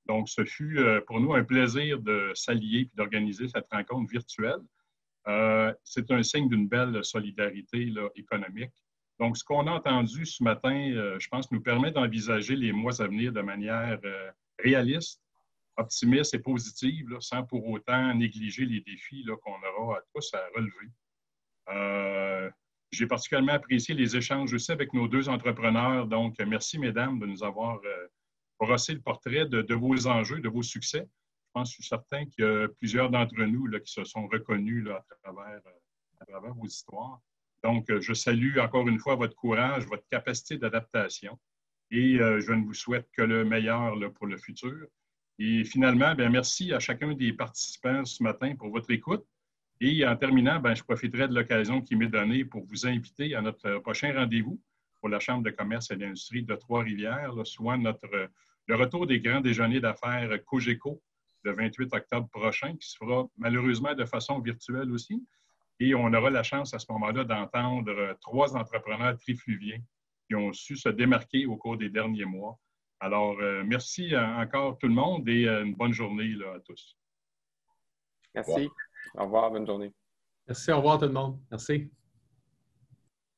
[SPEAKER 4] Donc, ce fut pour nous un plaisir de s'allier et d'organiser cette rencontre virtuelle. C'est un signe d'une belle solidarité là, économique. Donc, ce qu'on a entendu ce matin, je pense, nous permet d'envisager les mois à venir de manière réaliste, optimiste et positive, là, sans pour autant négliger les défis qu'on aura à tous à relever. J'ai particulièrement apprécié les échanges aussi avec nos deux entrepreneurs. Donc, merci, mesdames, de nous avoir brossé le portrait de vos enjeux, de vos succès. Je suis certain qu'il y a plusieurs d'entre nous là, qui se sont reconnus là, à travers vos histoires. Donc, je salue encore une fois votre courage, votre capacité d'adaptation et je ne vous souhaite que le meilleur là, pour le futur. Et finalement, bien, merci à chacun des participants ce matin pour votre écoute. Et en terminant, bien, je profiterai de l'occasion qui m'est donnée pour vous inviter à notre prochain rendez-vous pour la Chambre de commerce et d'industrie de Trois-Rivières, là, soit le retour des grands déjeuners d'affaires Cogeco le 28 octobre prochain, qui se fera malheureusement de façon virtuelle aussi. Et on aura la chance à ce moment-là d'entendre 3 entrepreneurs trifluviens qui ont su se démarquer au cours des derniers mois. Alors, merci encore tout le monde et une bonne journée là, à tous.
[SPEAKER 6] Merci. Au revoir, bonne journée.
[SPEAKER 5] Merci, au revoir tout le monde. Merci.